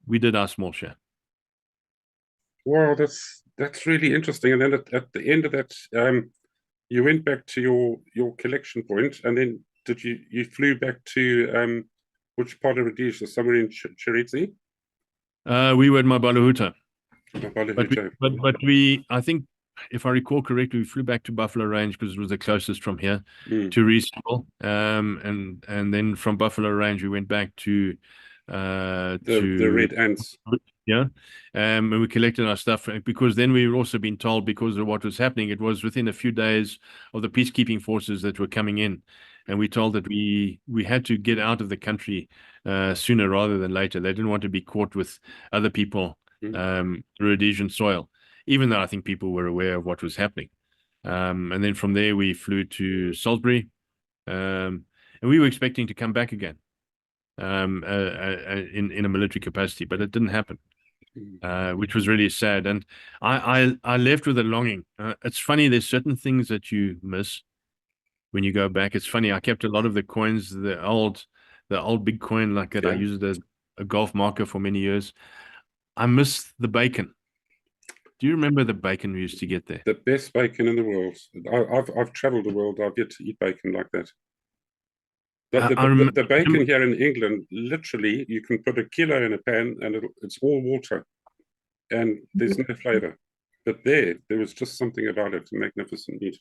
D: we did our small share.
C: Wow, that's really interesting. And then at the end of that, you went back to your collection point, and then you flew back to which part of Rhodesia? Somewhere in Recce?
D: We were at Mabalahuta.
C: Mabalahuta.
D: But we, I think, if I recall correctly, we flew back to Buffalo Range because it was the closest from here to reasonable. And then from Buffalo Range we went back to
C: the Red Ants.
D: Yeah. And we collected our stuff, because then we were also being told, because of what was happening, it was within a few days of the peacekeeping forces that were coming in, and we told that we had to get out of the country sooner rather than later. They didn't want to be caught with other people Rhodesian soil, even though I think people were aware of what was happening. And then from there we flew to Salisbury, and we were expecting to come back again in a military capacity, but it didn't happen, which was really sad. And I left with a longing. It's funny, there's certain things that you miss when you go back. It's funny, I kept a lot of the coins, the old big coin like that. I used it as a golf marker for many years. I miss the bacon. Do you remember the bacon we used to get there?
C: The best bacon in the world. I've traveled the world. I've yet to eat bacon like that. The bacon here in England, literally, you can put a kilo in a pan and it's all water, and there's no flavor. But there was just something about it, magnificent meat.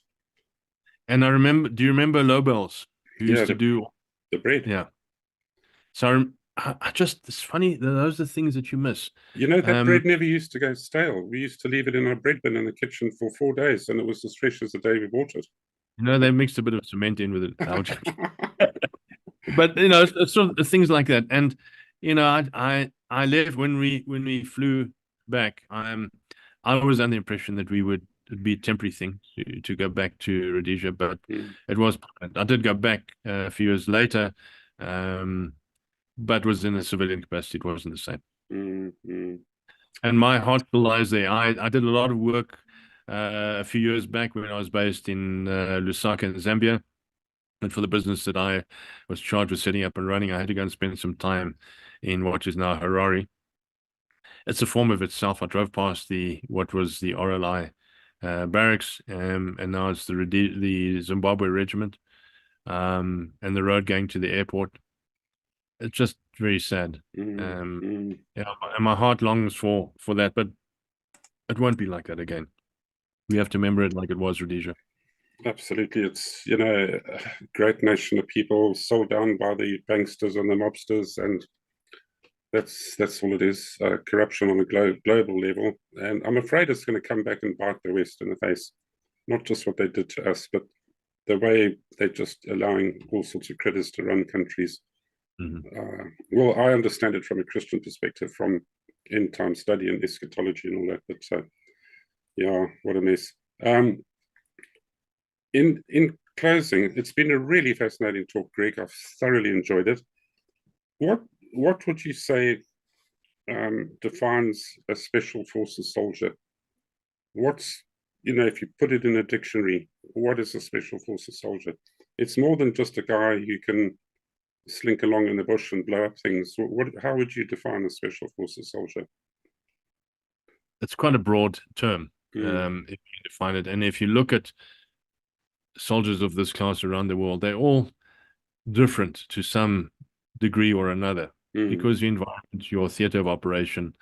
D: And I remember, do you remember Lobels, who used to do
C: the bread?
D: Yeah. So it's funny, those are the things that you miss.
C: That bread never used to go stale. We used to leave it in our bread bin in the kitchen for 4 days, and it was as fresh as the day we bought it.
D: They mixed a bit of cement in with it. But it's sort of things like that. And I left when we flew back. I was under the impression that it'd be a temporary thing to go back to Rhodesia, but it was. I did go back a few years later, but was in a civilian capacity. It wasn't the same. And my heart still lies there. I did a lot of work a few years back when I was based in Lusaka in Zambia. And for the business that I was charged with setting up and running, I had to go and spend some time in what is now Harare. It's a form of itself. I drove past what was the RLI barracks, and now it's the Zimbabwe regiment, and the road going to the airport. It's just very sad. And my heart longs for that. But it won't be like that again. We have to remember it like it was Rhodesia.
C: Absolutely. It's, a great nation of people sold down by the banksters and the mobsters, and that's all it is. Corruption on a global level. And I'm afraid it's going to come back and bite the West in the face. Not just what they did to us, but the way they're just allowing all sorts of critters to run countries. Well, I understand it from a Christian perspective, from end time study and eschatology and all that. But yeah, what a mess. In closing, it's been a really fascinating talk, Greg. I've thoroughly enjoyed it. What would you say defines a special forces soldier? What's, if you put it in a dictionary, what is a special forces soldier? It's more than just a guy who can slink along in the bush and blow up things. How would you define a special forces soldier?
D: It's quite a broad term, if you define it. And if you look at soldiers of this class around the world, they're all different to some degree or another, because your environment, your theater of operation,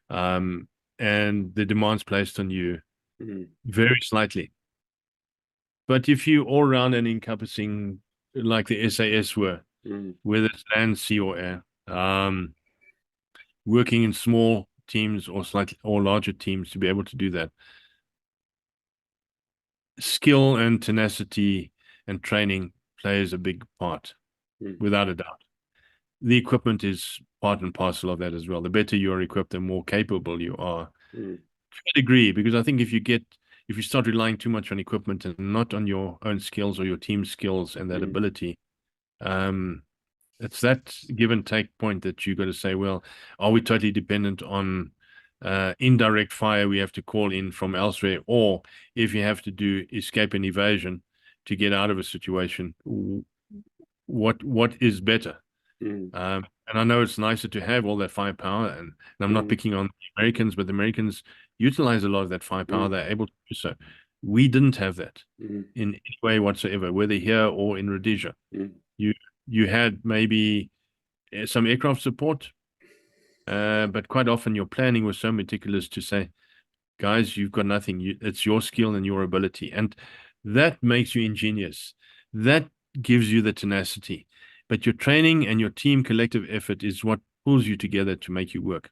D: and the demands placed on you vary slightly. But if you all round and encompassing, like the SAS were, whether it's land, sea, or air, working in small teams or slightly or larger teams to be able to do that, skill and tenacity and training plays a big part, without a doubt. The equipment is part and parcel of that as well. The better you are equipped, the more capable you are. To a degree, because I think if you start relying too much on equipment and not on your own skills or your team skills and that ability, it's that give and take point that you got to say, well, are we totally dependent on indirect fire we have to call in from elsewhere, or if you have to do escape and evasion to get out of a situation, what is better? And I know it's nicer to have all that firepower, and I'm not picking on the Americans, but the Americans utilize a lot of that firepower. They're able to do so. We didn't have that in any way whatsoever, whether here or in Rhodesia. You had maybe some aircraft support, but quite often your planning was so meticulous to say, guys, you've got nothing. It's your skill and your ability. And that makes you ingenious. That gives you the tenacity. But your training and your team collective effort is what pulls you together to make you work.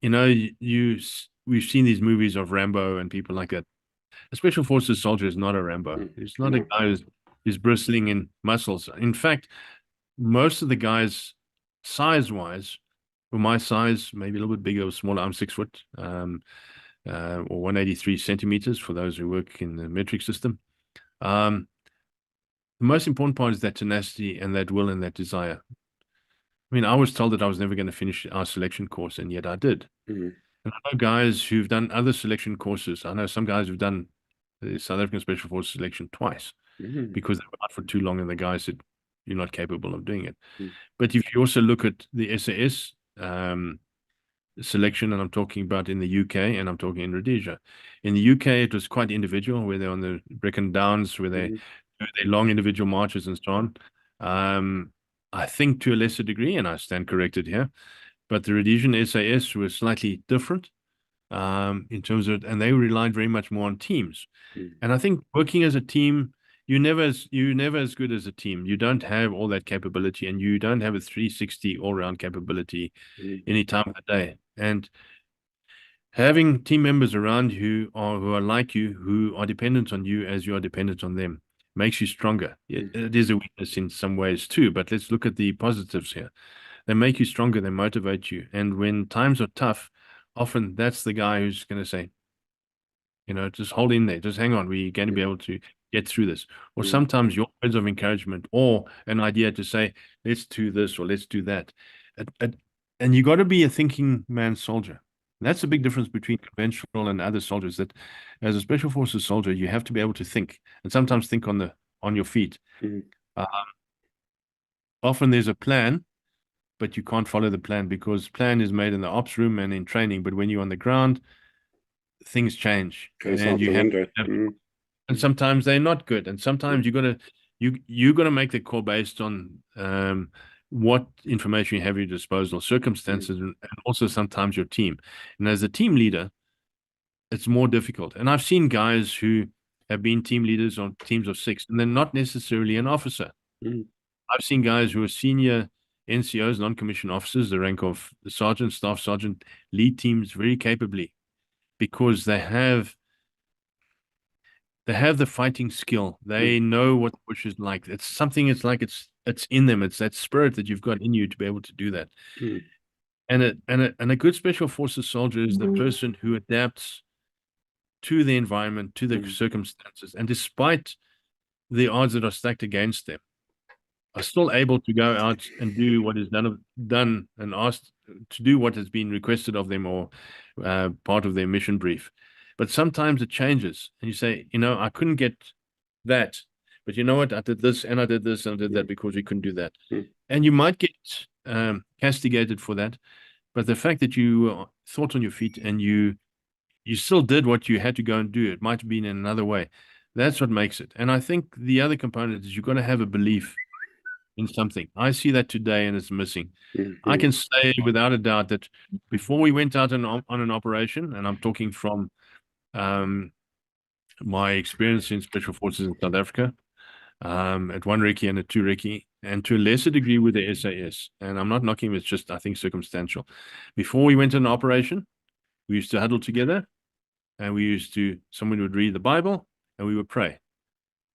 D: We've seen these movies of Rambo and people like that. A special forces soldier is not a Rambo. He's not a guy who's bristling in muscles. In fact, most of the guys, size-wise, for my size, maybe a little bit bigger or smaller, I'm 6 foot, or 183 centimeters for those who work in the metric system. The most important part is that tenacity and that will and that desire. I mean, I was told that I was never going to finish our selection course, and yet I did. And I know guys who've done other selection courses. I know some guys who've done the South African Special Forces selection twice because they were out for too long, and the guy said, you're not capable of doing it. But if you also look at the SAS selection, and I'm talking about in the UK, and I'm talking in Rhodesia. In the UK, it was quite individual, where they're on the Brecon Downs, where they long individual marches and so on. I think to a lesser degree, and I stand corrected here, but the Rhodesian SAS were slightly different in terms of, and they relied very much more on teams. And I think working as a team, you're never as good as a team. You don't have all that capability, and you don't have a 360 all-round capability any time of the day. And having team members around who are like you, who are dependent on you as you are dependent on them, makes you stronger. It is a weakness in some ways too, but let's look at the positives here. They make you stronger, they motivate you. And when times are tough, often that's the guy who's going to say, just hold in there, just hang on, we're going to be able to get through this. Or sometimes your words of encouragement or an idea to say, let's do this or let's do that. And you got to be a thinking man soldier. That's the big difference between conventional and other soldiers, that as a special forces soldier, you have to be able to think, and sometimes think on your feet. Often there's a plan, but you can't follow the plan because plan is made in the ops room and in training. But when you're on the ground, things change, and you have and sometimes they're not good, and sometimes you gotta make the call based on what information you have at your disposal, circumstances, and also sometimes your team. And as a team leader, it's more difficult. And I've seen guys who have been team leaders on teams of 6, and they're not necessarily an officer. I've seen guys who are senior NCOs, non-commissioned officers, the rank of the sergeant, staff sergeant, lead teams very capably, because they have the fighting skill. They know what the bush is like. It's something. It's like it's in them. It's that spirit that you've got in you to be able to do that. And a good special forces soldier is the person who adapts to the environment, to the circumstances, and despite the odds that are stacked against them, are still able to go out and do what is done and asked to do what has been requested of them, or part of their mission brief. But sometimes it changes, and you say, I couldn't get that, but you know what? I did this, and I did this, and I did that because we couldn't do that. And you might get castigated for that, but the fact that you thought on your feet and you still did what you had to go and do, it might have been in another way. That's what makes it. And I think the other component is you've got to have a belief in something. I see that today, and it's missing. I can say without a doubt that before we went out on an operation, and I'm talking from my experience in special forces in South Africa, at 1 Recce and at 2 Recce, and to a lesser degree with the SAS, and I'm not knocking, it's just, I think, circumstantial. Before we went on an operation, we used to huddle together, and someone would read the Bible, and we would pray.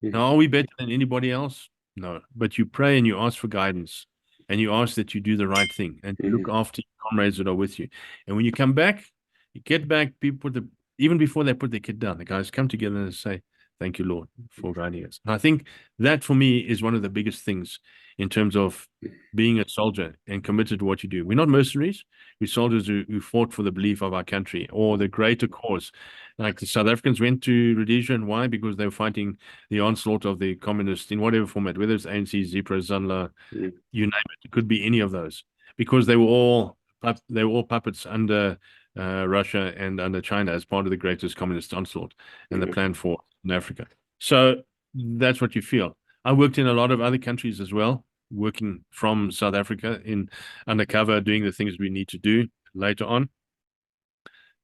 D: Now, are we better than anybody else? No, but you pray and you ask for guidance, and you ask that you do the right thing, and you look after your comrades that are with you. And when you come back, you get back, people even before they put their kit down, the guys come together and say, "Thank you, Lord, for guiding us." And I think that for me is one of the biggest things in terms of being a soldier and committed to what you do. We're not mercenaries. We're soldiers who fought for the belief of our country or the greater cause. Like the South Africans went to Rhodesia, and why? Because they were fighting the onslaught of the communists in whatever format, whether it's ANC, Zipra, Zanla, you name it. It could be any of those, because they were all puppets under Russia and under China as part of the greatest communist onslaught and the plan for Africa. So that's what you feel. I worked in a lot of other countries as well, working from South Africa in undercover, doing the things we need to do later on.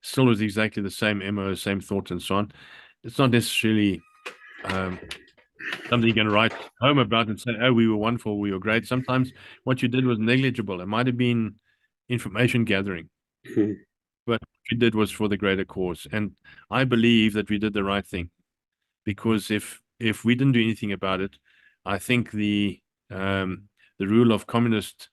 D: Still was exactly the same MO, same thought, and so on. It's not necessarily something you can write home about and say, "Oh, we were wonderful, we were great." Sometimes what you did was negligible. It might have been information gathering, but what you did was for the greater cause. And I believe that we did the right thing, because if we didn't do anything about it, I think the rule of communist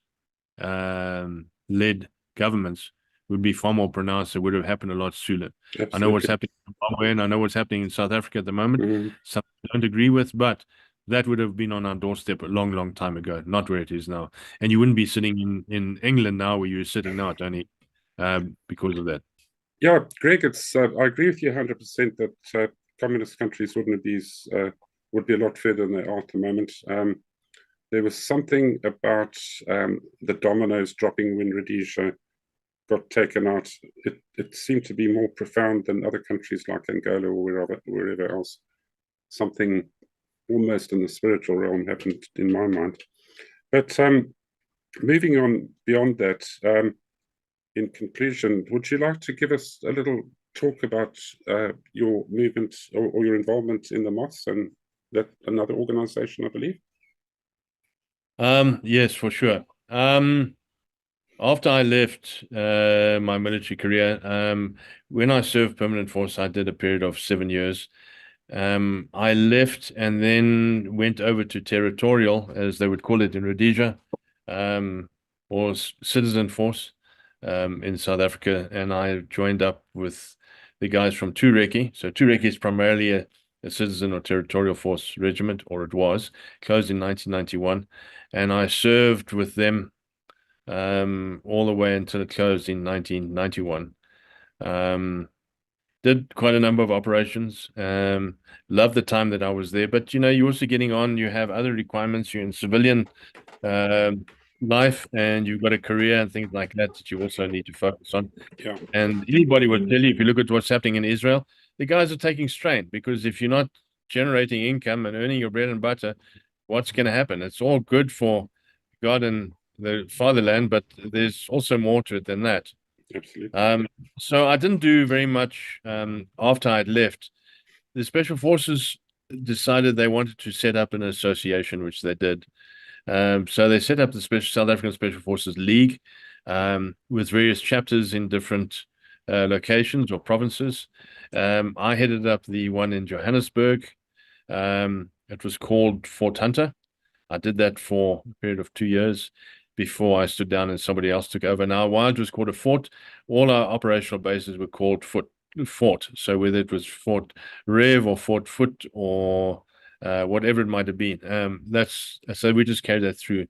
D: led governments would be far more pronounced. It would have happened a lot sooner. Absolutely. I know what's happening in Zimbabwe, and I know what's happening in South Africa at the moment. Something I don't agree with, but that would have been on our doorstep a long, long time ago, not where it is now. And you wouldn't be sitting in England now where you're sitting now, Tony, because of that.
C: Yeah, Greg, I agree with you 100% that communist countries would be a lot further than they are at the moment. There was something about the dominoes dropping when Rhodesia got taken out. It seemed to be more profound than other countries like Angola or wherever else. Something almost in the spiritual realm happened in my mind. But moving on beyond that, in conclusion, would you like to give us a little talk about your movement or your involvement in the Moths, and that another organization, I believe?
D: Yes, for sure. After I left my military career, when I served permanent force, I did a period of 7 years. I left and then went over to territorial, as they would call it in Rhodesia, or citizen force in South Africa, and I joined up with the guys from 2 Recce. So 2 Recce is primarily a citizen or territorial force regiment, or it was, closed in 1991, and I served with them all the way until it closed in 1991. Did quite a number of operations. Loved the time that I was there, but you're also getting on. You have other requirements. You're in civilian life, and you've got a career and things like that you also need to focus on.
C: Yeah.
D: And anybody would tell you, if you look at what's happening in Israel, the guys are taking strain, because if you're not generating income and earning your bread and butter, what's going to happen? It's all good for God and the fatherland, but there's also more to it than that.
C: Absolutely.
D: So I didn't do very much after I'd left. The Special Forces decided they wanted to set up an association, which they did. So they set up the South African Special Forces League with various chapters in different locations or provinces. I headed up the one in Johannesburg. It was called Fort Hunter. I did that for a period of 2 years before I stood down and somebody else took over. Now, while it was called a fort, all our operational bases were called fort. So whether it was Fort Rev or Fort Foot or whatever it might have been, that's so we just carried that through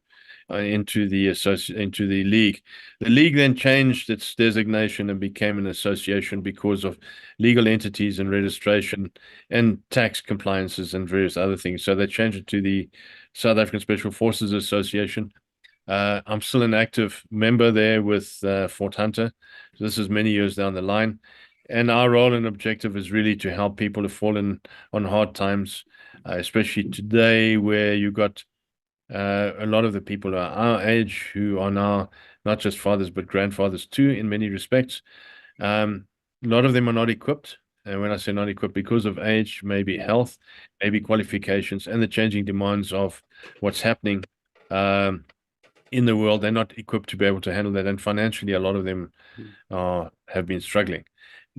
D: into the league. The league then changed its designation and became an association because of legal entities and registration and tax compliances and various other things. So they changed it to the South African Special Forces Association. I'm still an active member there with Fort Hunter. So this is many years down the line. And our role and objective is really to help people who've fallen on hard times, especially today where you got a lot of the people are our age who are now not just fathers but grandfathers too in many respects. A lot of them are not equipped. And when I say not equipped, because of age, maybe health, maybe qualifications, and the changing demands of what's happening in the world, they're not equipped to be able to handle that. And financially, a lot of them have been struggling.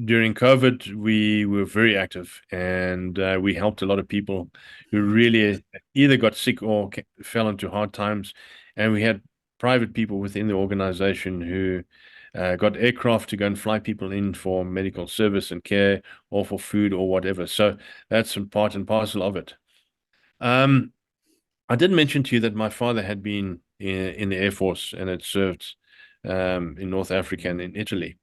D: During COVID, we were very active and we helped a lot of people who really either got sick or fell into hard times. And we had private people within the organization who got aircraft to go and fly people in for medical service and care or for food or whatever. So that's part and parcel of it. I did mention to you that my father had been in the Air Force and had served in North Africa and in Italy.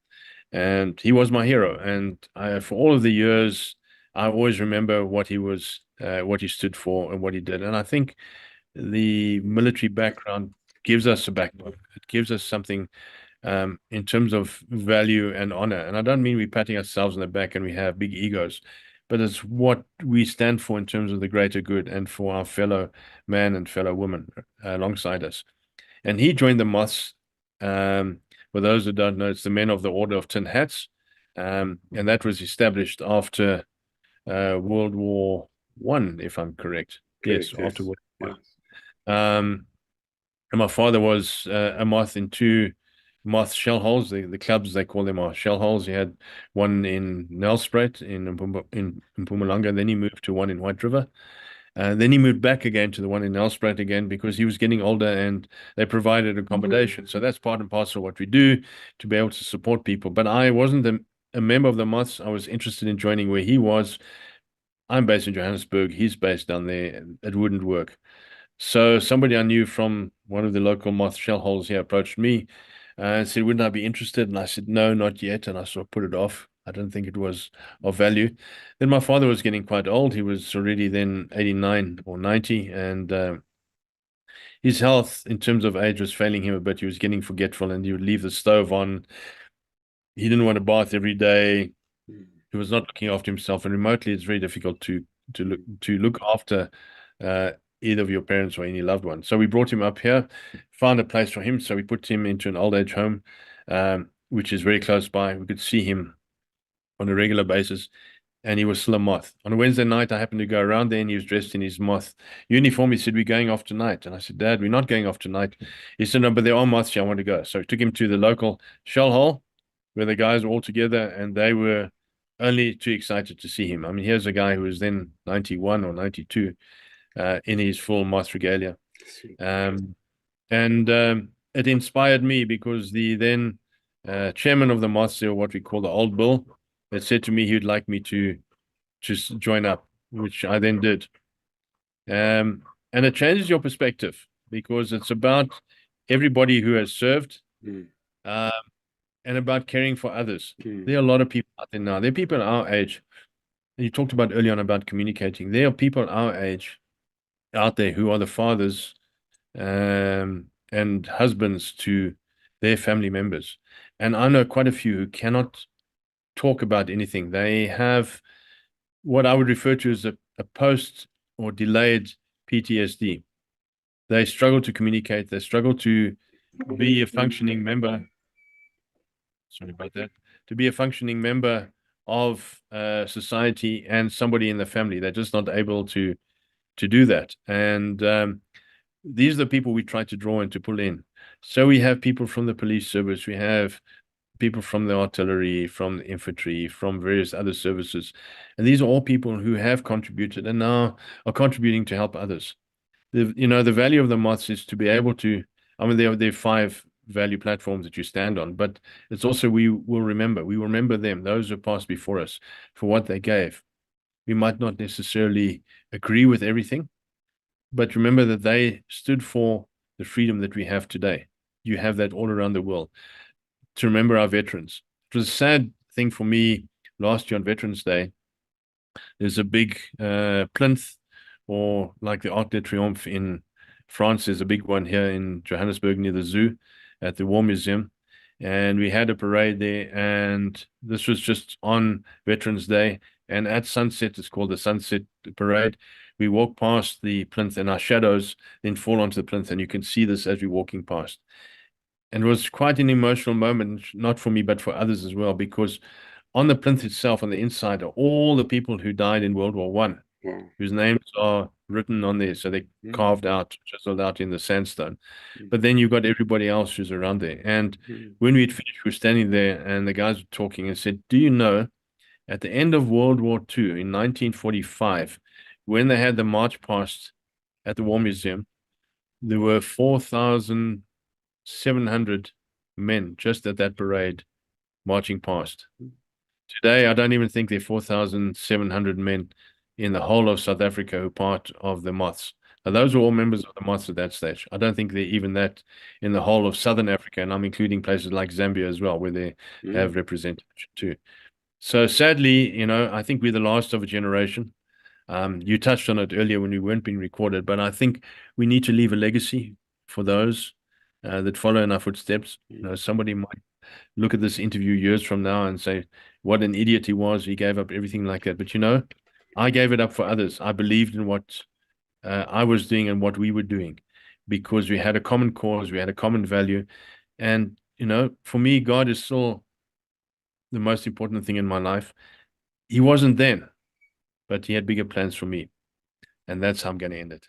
D: And he was my hero. And for all of the years, I always remember what he was, what he stood for and what he did. And I think the military background gives us a backbone. It gives us something in terms of value and honor. And I don't mean we're patting ourselves on the back and we have big egos, but it's what we stand for in terms of the greater good and for our fellow man and fellow woman alongside us. And he joined the Moths. For those who don't know, it's the Men of the Order of Tin Hats. And that was established after World War I, if I'm correct. Yes, after World War I. And my father was a Moth in two Moth shell holes. The clubs, they call them, are shell holes. He had one in Nelspruit in Mpumalanga. Then he moved to one in White River. Then he moved back again to the one in Nelspruit again because he was getting older and they provided accommodation. So that's part and parcel of what we do to be able to support people. But I wasn't a member of the Moths. I was interested in joining where he was. I'm based in Johannesburg. He's based down there. It wouldn't work. So somebody I knew from one of the local Moth shell holes here approached me and said, wouldn't I be interested? And I said, no, not yet. And I sort of put it off. I didn't think it was of value. Then my father was getting quite old. He was already then 89 or 90. And his health in terms of age was failing him a bit. He was getting forgetful and he would leave the stove on. He didn't want to bath every day. He was not looking after himself. And remotely, it's very difficult to look after either of your parents or any loved one. So we brought him up here, found a place for him. So we put him into an old age home, which is very close by. We could see him on a regular basis, and he was still a Moth. On a Wednesday night, I happened to go around there, and he was dressed in his Moth uniform. He said, we're going off tonight. And I said, Dad, we're not going off tonight. He said, no, but there are Moths here. I want to go. So I took him to the local shell hole where the guys were all together, and they were only too excited to see him. I mean, here's a guy who was then 91 or 92 in his full Moth regalia. It inspired me because the then chairman of the Moths, or what we call the Old Bull, had said to me he would like me to just join up, which I then did. And it changes your perspective because it's about everybody who has served and about caring for others. There are a lot of people out there now. There are people our age. You talked about earlier on about communicating. There are people our age out there who are the fathers and husbands to their family members. And I know quite a few who cannot talk about anything. They have what I would refer to as a post or delayed PTSD. They struggle to communicate. They struggle to be a functioning member sorry about that, to be a functioning member of society and somebody in the family. They're just not able to do that. And these are the people we try to draw and to pull in. So we have people from the police service, we have people from the artillery, from the infantry, from various other services. And these are all people who have contributed and now are contributing to help others. The value of the moths is to be able to, I mean, there are 5 value platforms that you stand on, but it's also we will remember them, those who passed before us, for what they gave. We might not necessarily agree with everything, but remember that they stood for the freedom that we have today. You have that all around the world. To remember our veterans. It was a sad thing for me last year on Veterans Day. There's a big plinth, or like the Arc de Triomphe in France, there's a big one here in Johannesburg near the zoo at the War Museum. And we had a parade there, and this was just on Veterans Day. And at sunset, it's called the Sunset Parade. We walk past the plinth, and our shadows then fall onto the plinth, and you can see this as we're walking past. And it was quite an emotional moment, not for me, but for others as well, because on the plinth itself, on the inside, are all the people who died in World War One, whose names are written on there. So they carved out, chiseled out in the sandstone. But then you've got everybody else who's around there. And when we'd finished, we were standing there, and the guys were talking and said, do you know, at the end of World War II in 1945, when they had the march past at the War Museum, there were 4,700 men just at that parade marching past. Today, I don't even think there are 4,700 men in the whole of South Africa who are part of the moths. Now, those are all members of the moths at that stage. I don't think they're even that in the whole of Southern Africa, and I'm including places like Zambia as well, where they have representation too. So sadly, I think we're the last of a generation. You touched on it earlier when we weren't being recorded, but I think we need to leave a legacy for those that follow in our footsteps. Somebody might look at this interview years from now and say, what an idiot he was. He gave up everything like that. But I gave it up for others. I believed in what I was doing and what we were doing, because we had a common cause, we had a common value. And, for me, God is still the most important thing in my life. He wasn't then, but he had bigger plans for me. And that's how I'm going to end it.